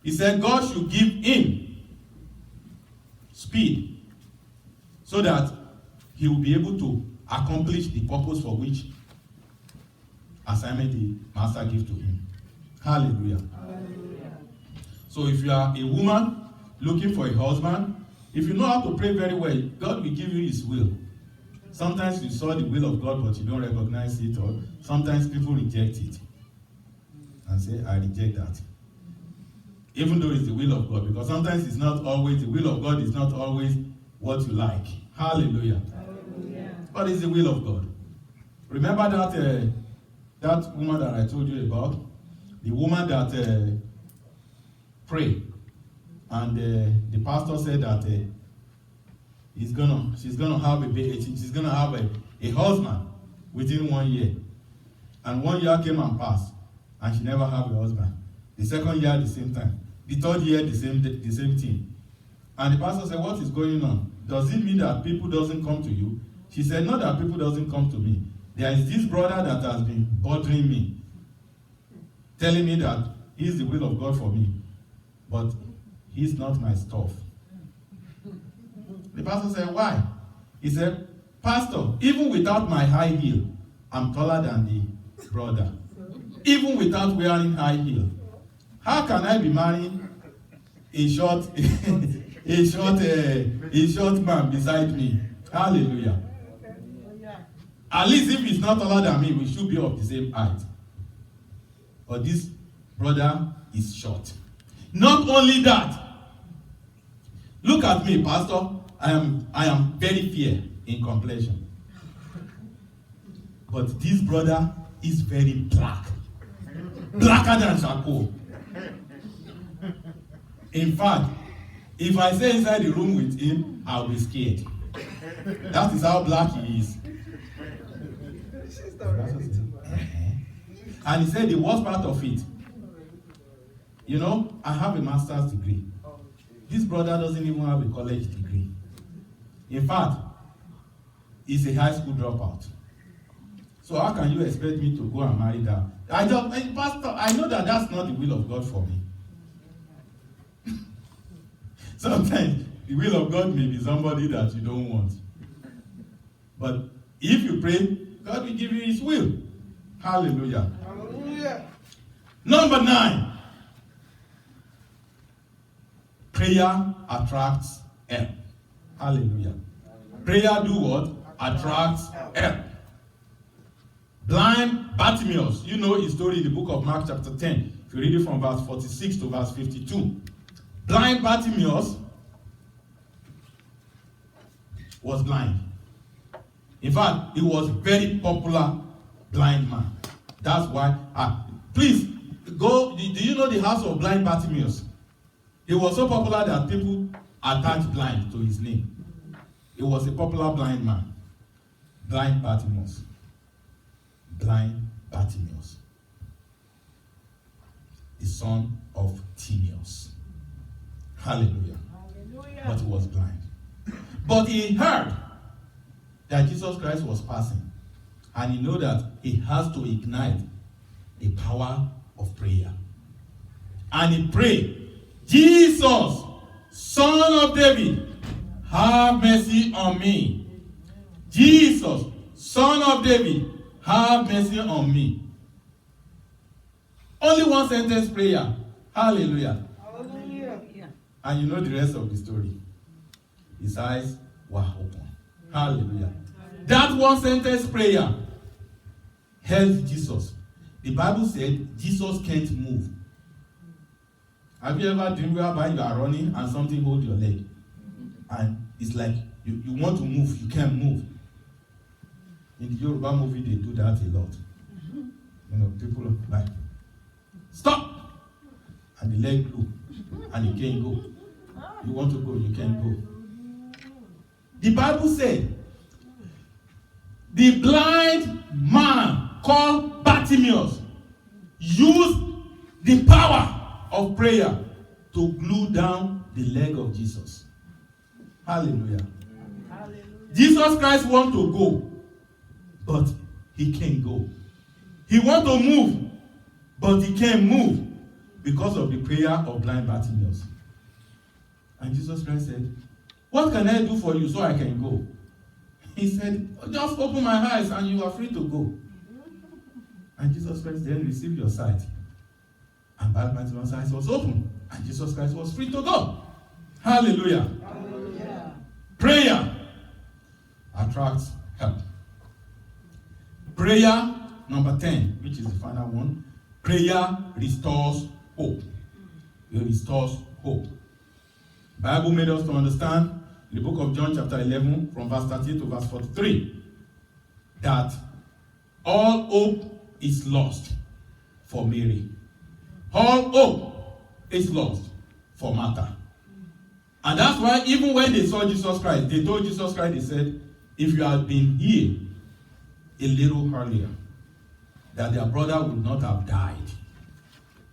He said God should give him speed so that he will be able to accomplish the purpose for which assignment the master gave to him. Hallelujah. Hallelujah. So if you are a woman looking for a husband, if you know how to pray very well, God will give you his will. Sometimes you saw the will of God, but you don't recognize it, or sometimes people reject it and say, I reject that. Even though it's the will of God, because sometimes it's not always, the will of God is not always what you like. Hallelujah. Hallelujah. But it's the will of God. Remember that woman that I told you about? The woman that prayed. And the pastor said that she's gonna have a baby. She's gonna have a husband within 1 year. And 1 year came and passed, and she never had a husband. The second year, the same time. The third year, the same thing. And the pastor said, "What is going on? Does it mean that people doesn't come to you?" She said, "Not that people doesn't come to me. There is this brother that has been bothering me, telling me that he's the will of God for me, but he's not my stuff." The pastor said, why? He said, Pastor, even without my high heel, I'm taller than the brother. Even without wearing high heel. How can I be marrying a short man beside me? Hallelujah. At least if he's not taller than me, we should be of the same height. But this brother is short. Not only that, look at me, Pastor. I am very fair in complexion. But this brother is very black. Blacker than charcoal. In fact, if I stay inside the room with him, I'll be scared. That is how black he is. And he said the worst part of it, you know, I have a master's degree. This brother doesn't even have a college degree. In fact, he's a high school dropout. So how can you expect me to go and marry that? Pastor, I know that that's not the will of God for me. Sometimes the will of God may be somebody that you don't want. But if you pray, God will give you his will. Hallelujah. Hallelujah. Number 9. Prayer attracts help. Hallelujah. Prayer do what? Attracts help. Blind Bartimaeus, you know his story in the book of Mark chapter 10. If you read it from verse 46 to verse 52. Blind Bartimaeus was blind. In fact, he was a very popular blind man. That's why, please, go, do you know the house of blind Bartimaeus? He was so popular that people attached blind to his name. He was a popular blind man. Blind Bartimaeus. Blind Bartimaeus. The son of Timaeus. Hallelujah. Hallelujah. But he was blind. But he heard that Jesus Christ was passing. And he knew that he has to ignite the power of prayer. And he prayed, Jesus, Son of David, have mercy on me. Jesus, Son of David, have mercy on me. Only one sentence prayer. Hallelujah. Hallelujah. And you know the rest of the story. His eyes were open. Hallelujah. That one sentence prayer helped Jesus. The Bible said Jesus can't move. Have you ever dreamed whereby you are running and something holds your leg? And it's like you want to move, you can't move. In the Yoruba movie, they do that a lot. You know, people are like, stop! And the leg grew, and you can't go. You want to go, you can't go. The Bible said, the blind man called Bartimaeus used the power of prayer to glue down the leg of Jesus. Hallelujah. Hallelujah. Jesus Christ wants to go, but he can't go. He wants to move, but he can't move because of the prayer of blind Bartimaeus. And Jesus Christ said, what can I do for you so I can go? He said, just open my eyes and you are free to go. And Jesus Christ then received your sight. And blind Bartimaeus' eyes was open. And Jesus Christ was free to go. Hallelujah. Hallelujah. Prayer attracts help. Prayer number 10, which is the final one. Prayer restores hope. It restores hope. The Bible made us to understand in the book of John chapter 11 from verse 38 to verse 43 that all hope is lost for Mary. All hope is lost for Martha. And that's why even when they saw Jesus Christ, they told Jesus Christ, they said, if you had been here a little earlier, that their brother would not have died.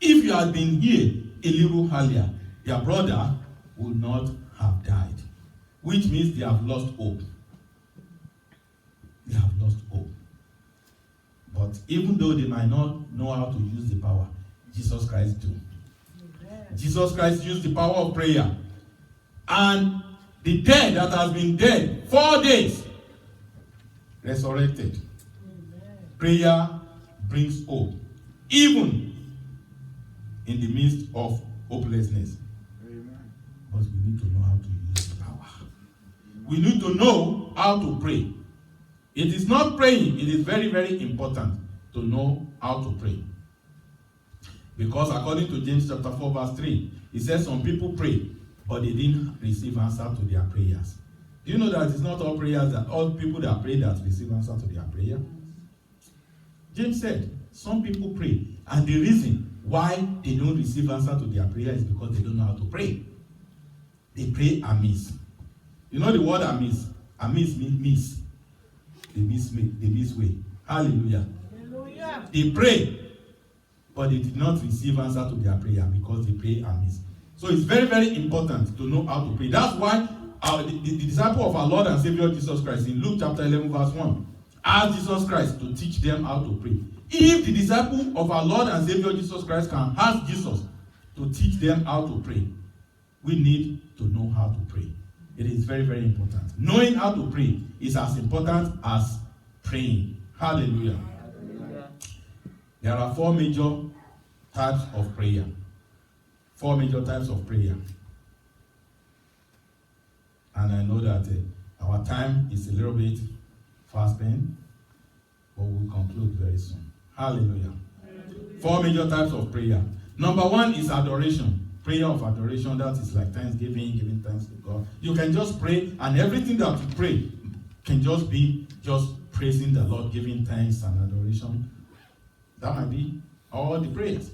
If you had been here a little earlier, their brother would not have died. Which means they have lost hope. They have lost hope. But even though they might not know how to use the power, Jesus Christ do. Jesus Christ used the power of prayer. And The dead that has been dead 4 days resurrected. Prayer brings hope, even in the midst of hopelessness. But we need to know how to use the power. We need to know how to pray. It is not praying, it is very, very important to know how to pray. Because according to James chapter 4 verse 3, it says some people pray, but they didn't receive answer to their prayers. Do you know that it's not all prayers that all people that pray that receive answer to their prayer? James said, some people pray, and the reason why they don't receive answer to their prayer is because they don't know how to pray. They pray amiss. You know the word amiss? Amiss means miss. They miss way. Hallelujah. Hallelujah. They pray, but they did not receive answer to their prayer because they pray amiss. So it's very, very important to know how to pray. That's why the disciple of our Lord and Savior Jesus Christ in Luke chapter 11 verse 1 asked Jesus Christ to teach them how to pray. If the disciple of our Lord and Savior Jesus Christ can ask Jesus to teach them how to pray, we need to know how to pray. It is very, very important. Knowing how to pray is as important as praying. Hallelujah. There are 4 major types of prayer. 4 major types of prayer. And I know that our time is a little bit fast spent, but we'll conclude very soon. Hallelujah. 4 major types of prayer. Number 1 is adoration. Prayer of adoration, that is like thanksgiving, giving thanks to God. You can just pray, and everything that you pray can just be just praising the Lord, giving thanks and adoration. That might be all the prayers.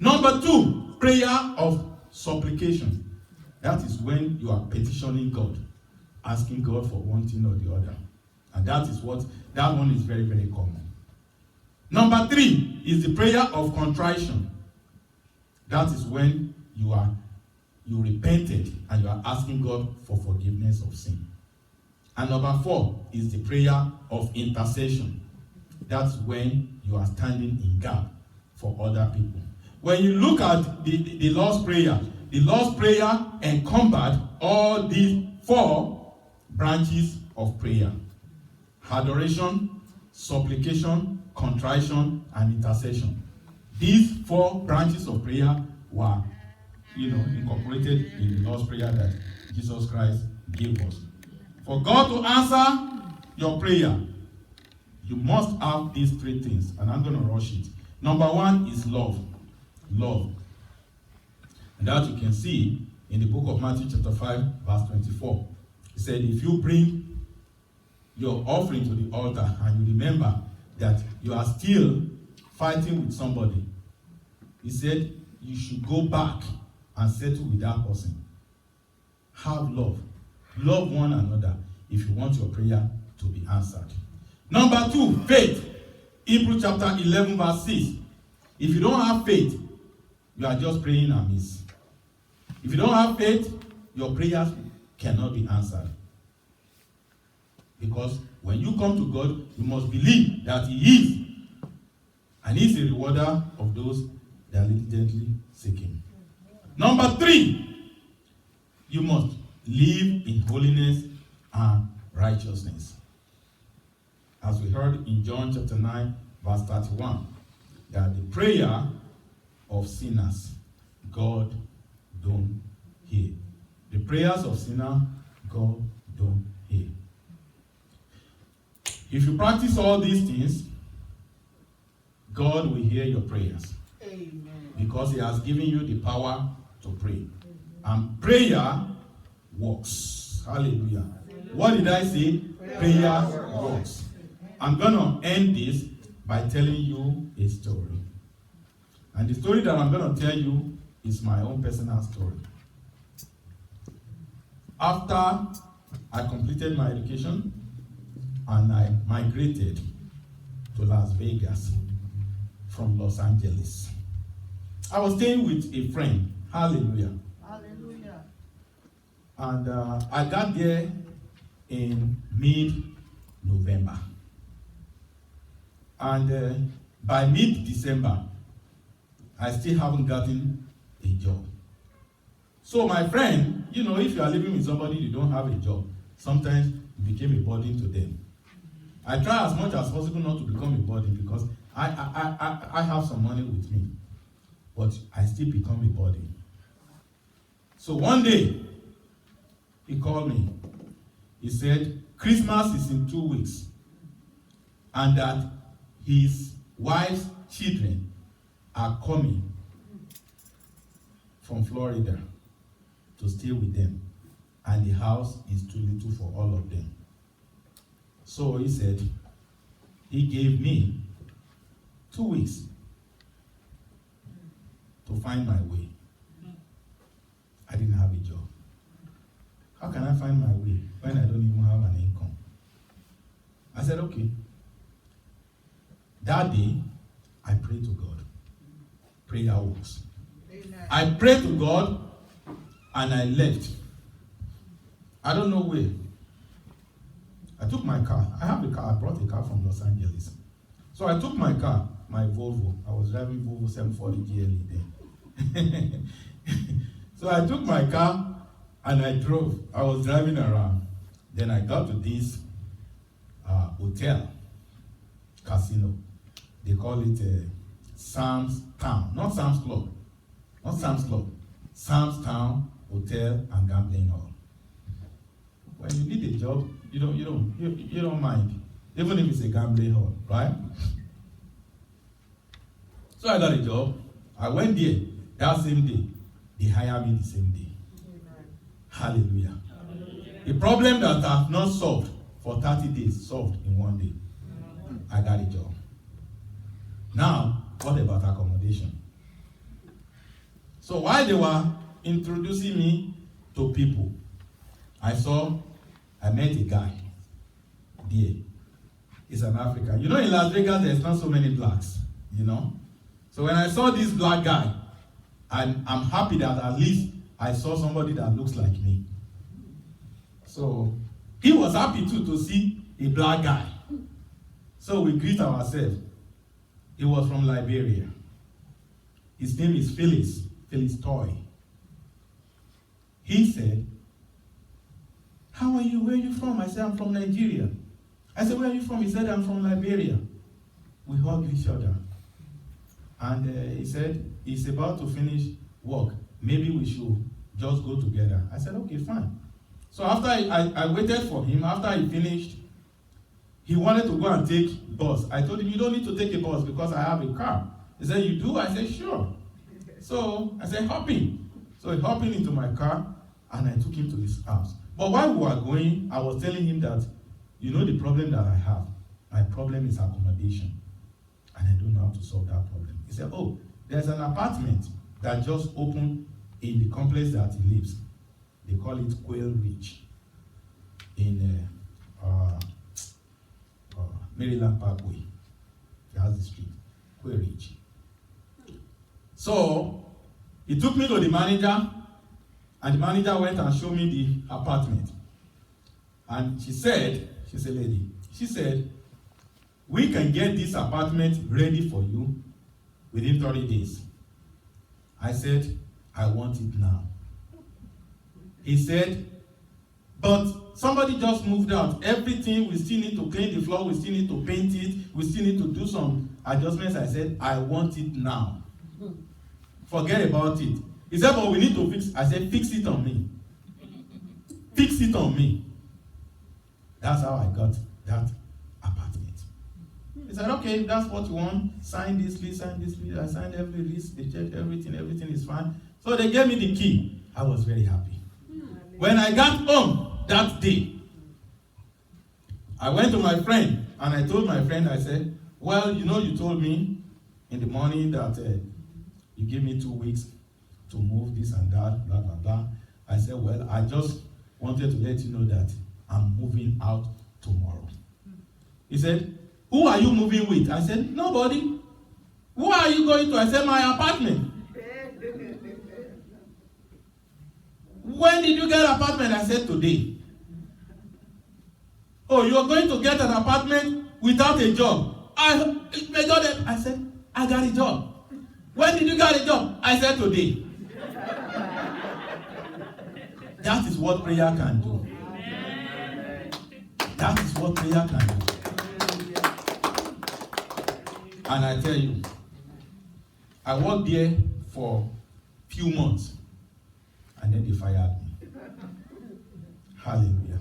Number 2, prayer of supplication. That is when you are petitioning God, asking God for one thing or the other. And that one is very, very common. Number 3 is the prayer of contrition. That is when you repented and you are asking God for forgiveness of sin. And number 4 is the prayer of intercession. That's when you are standing in gap for other people. When you look at the Lord's Prayer encompassed all these 4 branches of prayer: adoration, supplication, contrition, and intercession. These 4 branches of prayer were, incorporated in the Lord's Prayer that Jesus Christ gave us. For God to answer your prayer, you must have these 3 things, and I'm going to rush it. Number 1 is love. Love. And that you can see in the book of Matthew chapter 5, verse 24. He said, if you bring your offering to the altar and you remember that you are still fighting with somebody, he said, you should go back and settle with that person. Have love. Love one another if you want your prayer to be answered. Number 2, faith. Hebrews chapter 11 verse 6. If you don't have faith, you are just praying amiss. If you don't have faith, your prayers cannot be answered. Because when you come to God, you must believe that He is. And He is a rewarder of those that diligently seek Him. Number 3, you must live in holiness and righteousness. As we heard in John chapter 9, verse 31, that the prayer of sinners, God don't hear. The prayers of sinners, God don't hear. If you practice all these things, God will hear your prayers. Amen. Because He has given you the power to pray. And prayer works. Hallelujah. What did I say? Prayer works. I'm going to end this by telling you a story. And the story that I'm going to tell you is my own personal story. After I completed my education and I migrated to Las Vegas from Los Angeles, I was staying with a friend. Hallelujah. Hallelujah. And I got there in mid-November. And by mid-December, I still haven't gotten a job. So my friend, you know, if you are living with somebody you don't have a job, sometimes it became a burden to them. I try as much as possible not to become a burden because I have some money with me, but I still become a burden. So one day, he called me. He said, Christmas is in 2 weeks, and that his wife's children are coming from Florida to stay with them, and the house is too little for all of them. So he said, he gave me 2 weeks to find my way. I didn't have a job. How can I find my way when I don't even have an income? I said, okay. That day, I prayed to God. Prayer works. I prayed to God and I left. I don't know where. I took my car. I have a car. I brought a car from Los Angeles. So I took my car, my Volvo. I was driving Volvo 740 GLE then. So I took my car and I drove. I was driving around. Then I got to this hotel, casino. They call it Sam's Town. Not Sam's Club. Not Sam's Club. Sam's Town Hotel and Gambling Hall. When you need a job, you don't mind, even if it's a gambling hall, right? So I got a job. I went there that same day. They hired me the same day. Hallelujah. A problem that I have not solved for 30 days, solved in 1 day. I got a job. Now, what about accommodation? So while they were introducing me to people, I met a guy there. He's an African. You know, in Las Vegas, there's not so many blacks, you know. So when I saw this black guy, I'm happy that at least I saw somebody that looks like me. So he was happy too to see a black guy. So we greet ourselves. He was from Liberia. His name is Phyllis Toy. He said, how are you? Where are you from? I said, I'm from Nigeria. I said, where are you from? He said, I'm from Liberia. We hugged each other. And he said, he's about to finish work. Maybe we should just go together. I said, okay, fine. So after I waited for him, after he finished, he wanted to go and take bus. I told him, you don't need to take a bus because I have a car. He said, you do? I said, sure. So I said, hop in. So he hopped into my car and I took him to his house. But while we were going, I was telling him that, you know the problem that I have. My problem is accommodation. And I don't know how to solve that problem. He said, oh, there's an apartment that just opened in the complex that he lives. They call it Quail Ridge in Maryland Parkway. That's the street, Quail Ridge. So he took me to the manager, and the manager went and showed me the apartment. And she said, we can get this apartment ready for you within 30 days. I said, I want it now. He said, but somebody just moved out. Everything, we still need to clean the floor, we still need to paint it, we still need to do some adjustments. I said, I want it now. Forget about it. He said, but we need to fix. I said, fix it on me. Fix it on me. That's how I got that apartment. He said, okay, if that's what you want, sign this list, sign this list. I signed every list, they checked everything is fine. So they gave me the key. I was very happy. When I got home that day, I went to my friend and I told my friend, I said, well, you know, you told me in the morning that you gave me 2 weeks to move this and that, blah, blah, blah. I said, well, I just wanted to let you know that I'm moving out tomorrow. He said, who are you moving with? I said, nobody. Who are you going to? I said, my apartment. When did you get an apartment? I said, today. Oh, you're going to get an apartment without a job. I said, I got a job. When did you get a job? I said, today. That is what prayer can do. That is what prayer can do. And I tell you, I worked there for few months, and then they fired me. Hallelujah.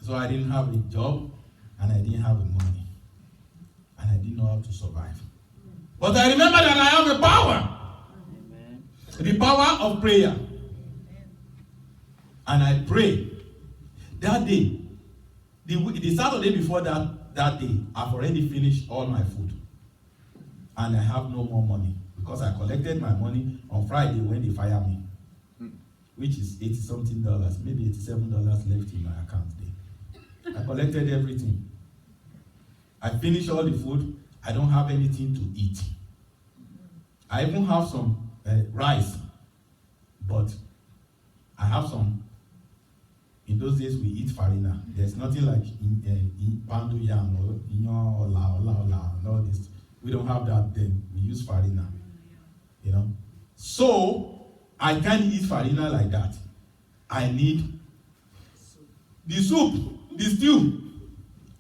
So I didn't have a job, and I didn't have the money, and I didn't know how to survive. But I remember that I have a power. The power of prayer. And I pray. That day, the Saturday before that day, I've already finished all my food. And I have no more money. Because I collected my money on Friday when they fired me. Which is $80-something, maybe $87 left in my account there. I collected everything. I finished all the food. I don't have anything to eat. I even have some rice, but I have some. In those days, we eat farina. There's nothing like pandu yam or inyo ola, and all this. We don't have that then. We use farina, you know. So I can't eat farina like that. I need the soup, the stew,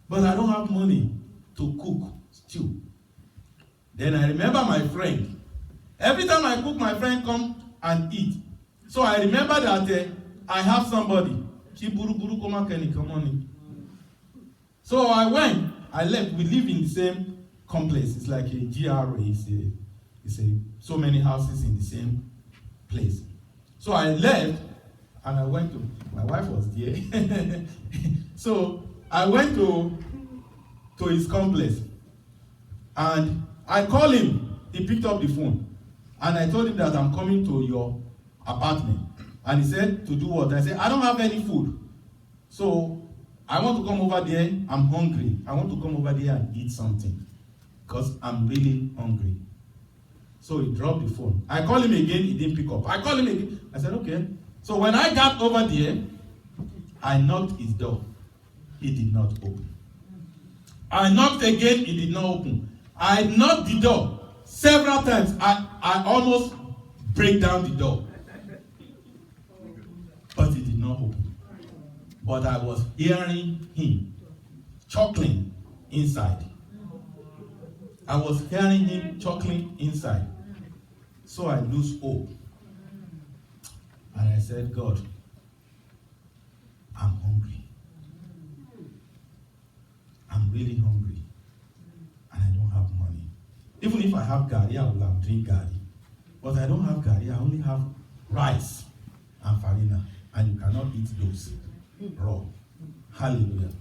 but I don't have money to cook stew. Then I remember my friend. Every time I cook, my friend come and eat. So I remember that I have somebody. So I went, I left. We live in the same complex. It's like a GRA. It's so many houses in the same place. So I left and I went to, my wife was there. So I went to his complex and I called him. He picked up the phone. And I told him that I'm coming to your apartment. And he said, to do what? I said, I don't have any food. So I want to come over there. I'm hungry. I want to come over there and eat something. Because I'm really hungry. So he dropped the phone. I called him again. He didn't pick up. I called him again. I said, okay. So when I got over there, I knocked his door. He did not open. I knocked again. He did not open. I knocked the door. Several times, I almost break down the door. But it did not open. But I was hearing him chuckling inside. I was hearing him chuckling inside. So I lose hope. And I said, God, I'm hungry. I'm really hungry. And I don't have money. Even if I have gari, I will have drink gari. But I don't have gari, I only have rice and farina. And you cannot eat those raw. Hallelujah.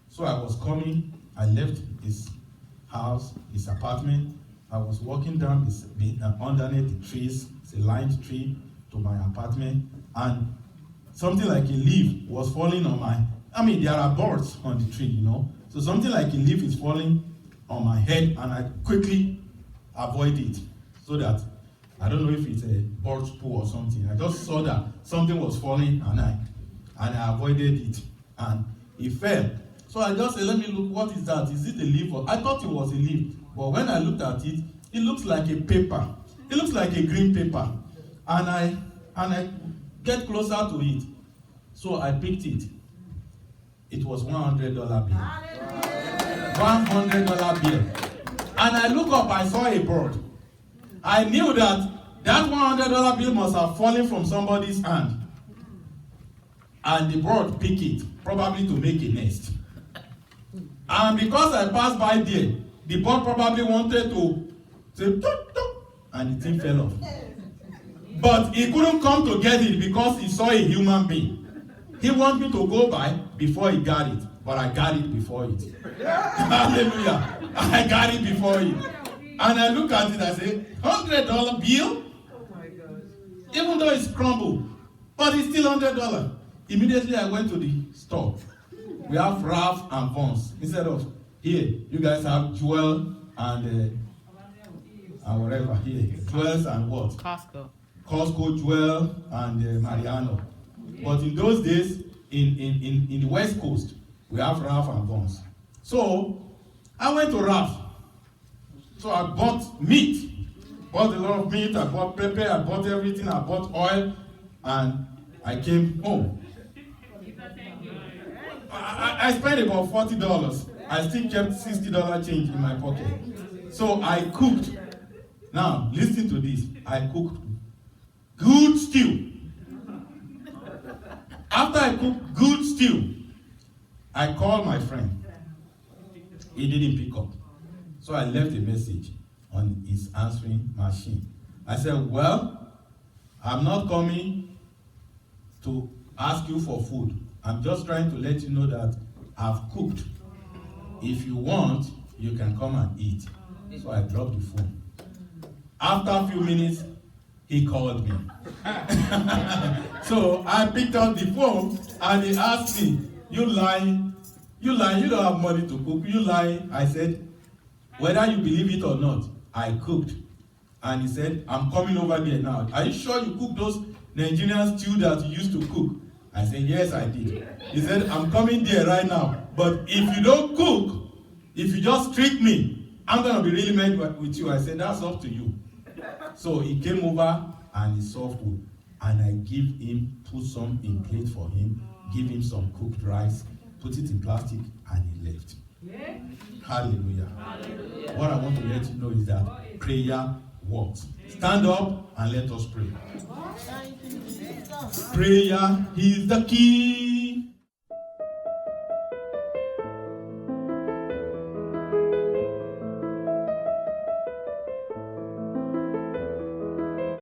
So I was coming, I left his house, his apartment. I was walking down underneath the trees, it's a lined tree, to my apartment. And something like a leaf was falling on there are birds on the tree, you know. So something like a leaf is falling on my head, and I quickly avoid it so that I don't know if it's a bird's poo or something. I just saw that something was falling, and I avoided it, and it fell. So I just said, let me look, what is that? Is it a leaf? I thought it was a leaf, but when I looked at it, it looks like a paper. It looks like a green paper, and I get closer to it. So I picked it. It was $100 bill. $100 bill. And I look up, I saw a bird. I knew that $100 bill must have fallen from somebody's hand. And the bird picked it, probably to make a nest. And because I passed by there, the bird probably wanted to say, tuk, tuk, and the thing fell off. But he couldn't come to get it because he saw a human being. He wanted me to go by before he got it, but I got it before it. Hallelujah. I got it before it. And I look at it, I say, $100 bill? Even though it's crumbled, but it's still $100. Immediately I went to the store. We have Ralph and Vons. Instead of, here, you guys have Jewel and whatever here. Jewels and what? Costco, Jewel, and Mariano. But in those days, in the West Coast, we have Ralph and Vons. So I went to Ralph. So I bought meat. bought a lot of meat, I bought pepper, I bought everything, I bought oil, and I came home. I spent about $40. I still kept $60 change in my pocket. So I cooked. Now, listen to this. I cooked good stew. After I cooked good stew, I called my friend. He didn't pick up. So I left a message on his answering machine. I said, well, I'm not coming to ask you for food. I'm just trying to let you know that I've cooked. If you want, you can come and eat. So I dropped the phone. After a few minutes, he called me. So I picked up the phone and he asked me, you lying, you don't have money to cook, you lying. I said, whether you believe it or not, I cooked. And he said, I'm coming over there now. Are you sure you cooked those Nigerian stew that you used to cook? I said, yes, I did. He said, I'm coming there right now. But if you don't cook, if you just trick me, I'm going to be really mad with you. I said, that's up to you. So he came over and he saw food. And I give him, put some in plate for him, give him some cooked rice, put it in plastic, and he left. Yeah. Hallelujah. Hallelujah. What I want to let you know is that prayer works. Stand up and let us pray. Prayer is the key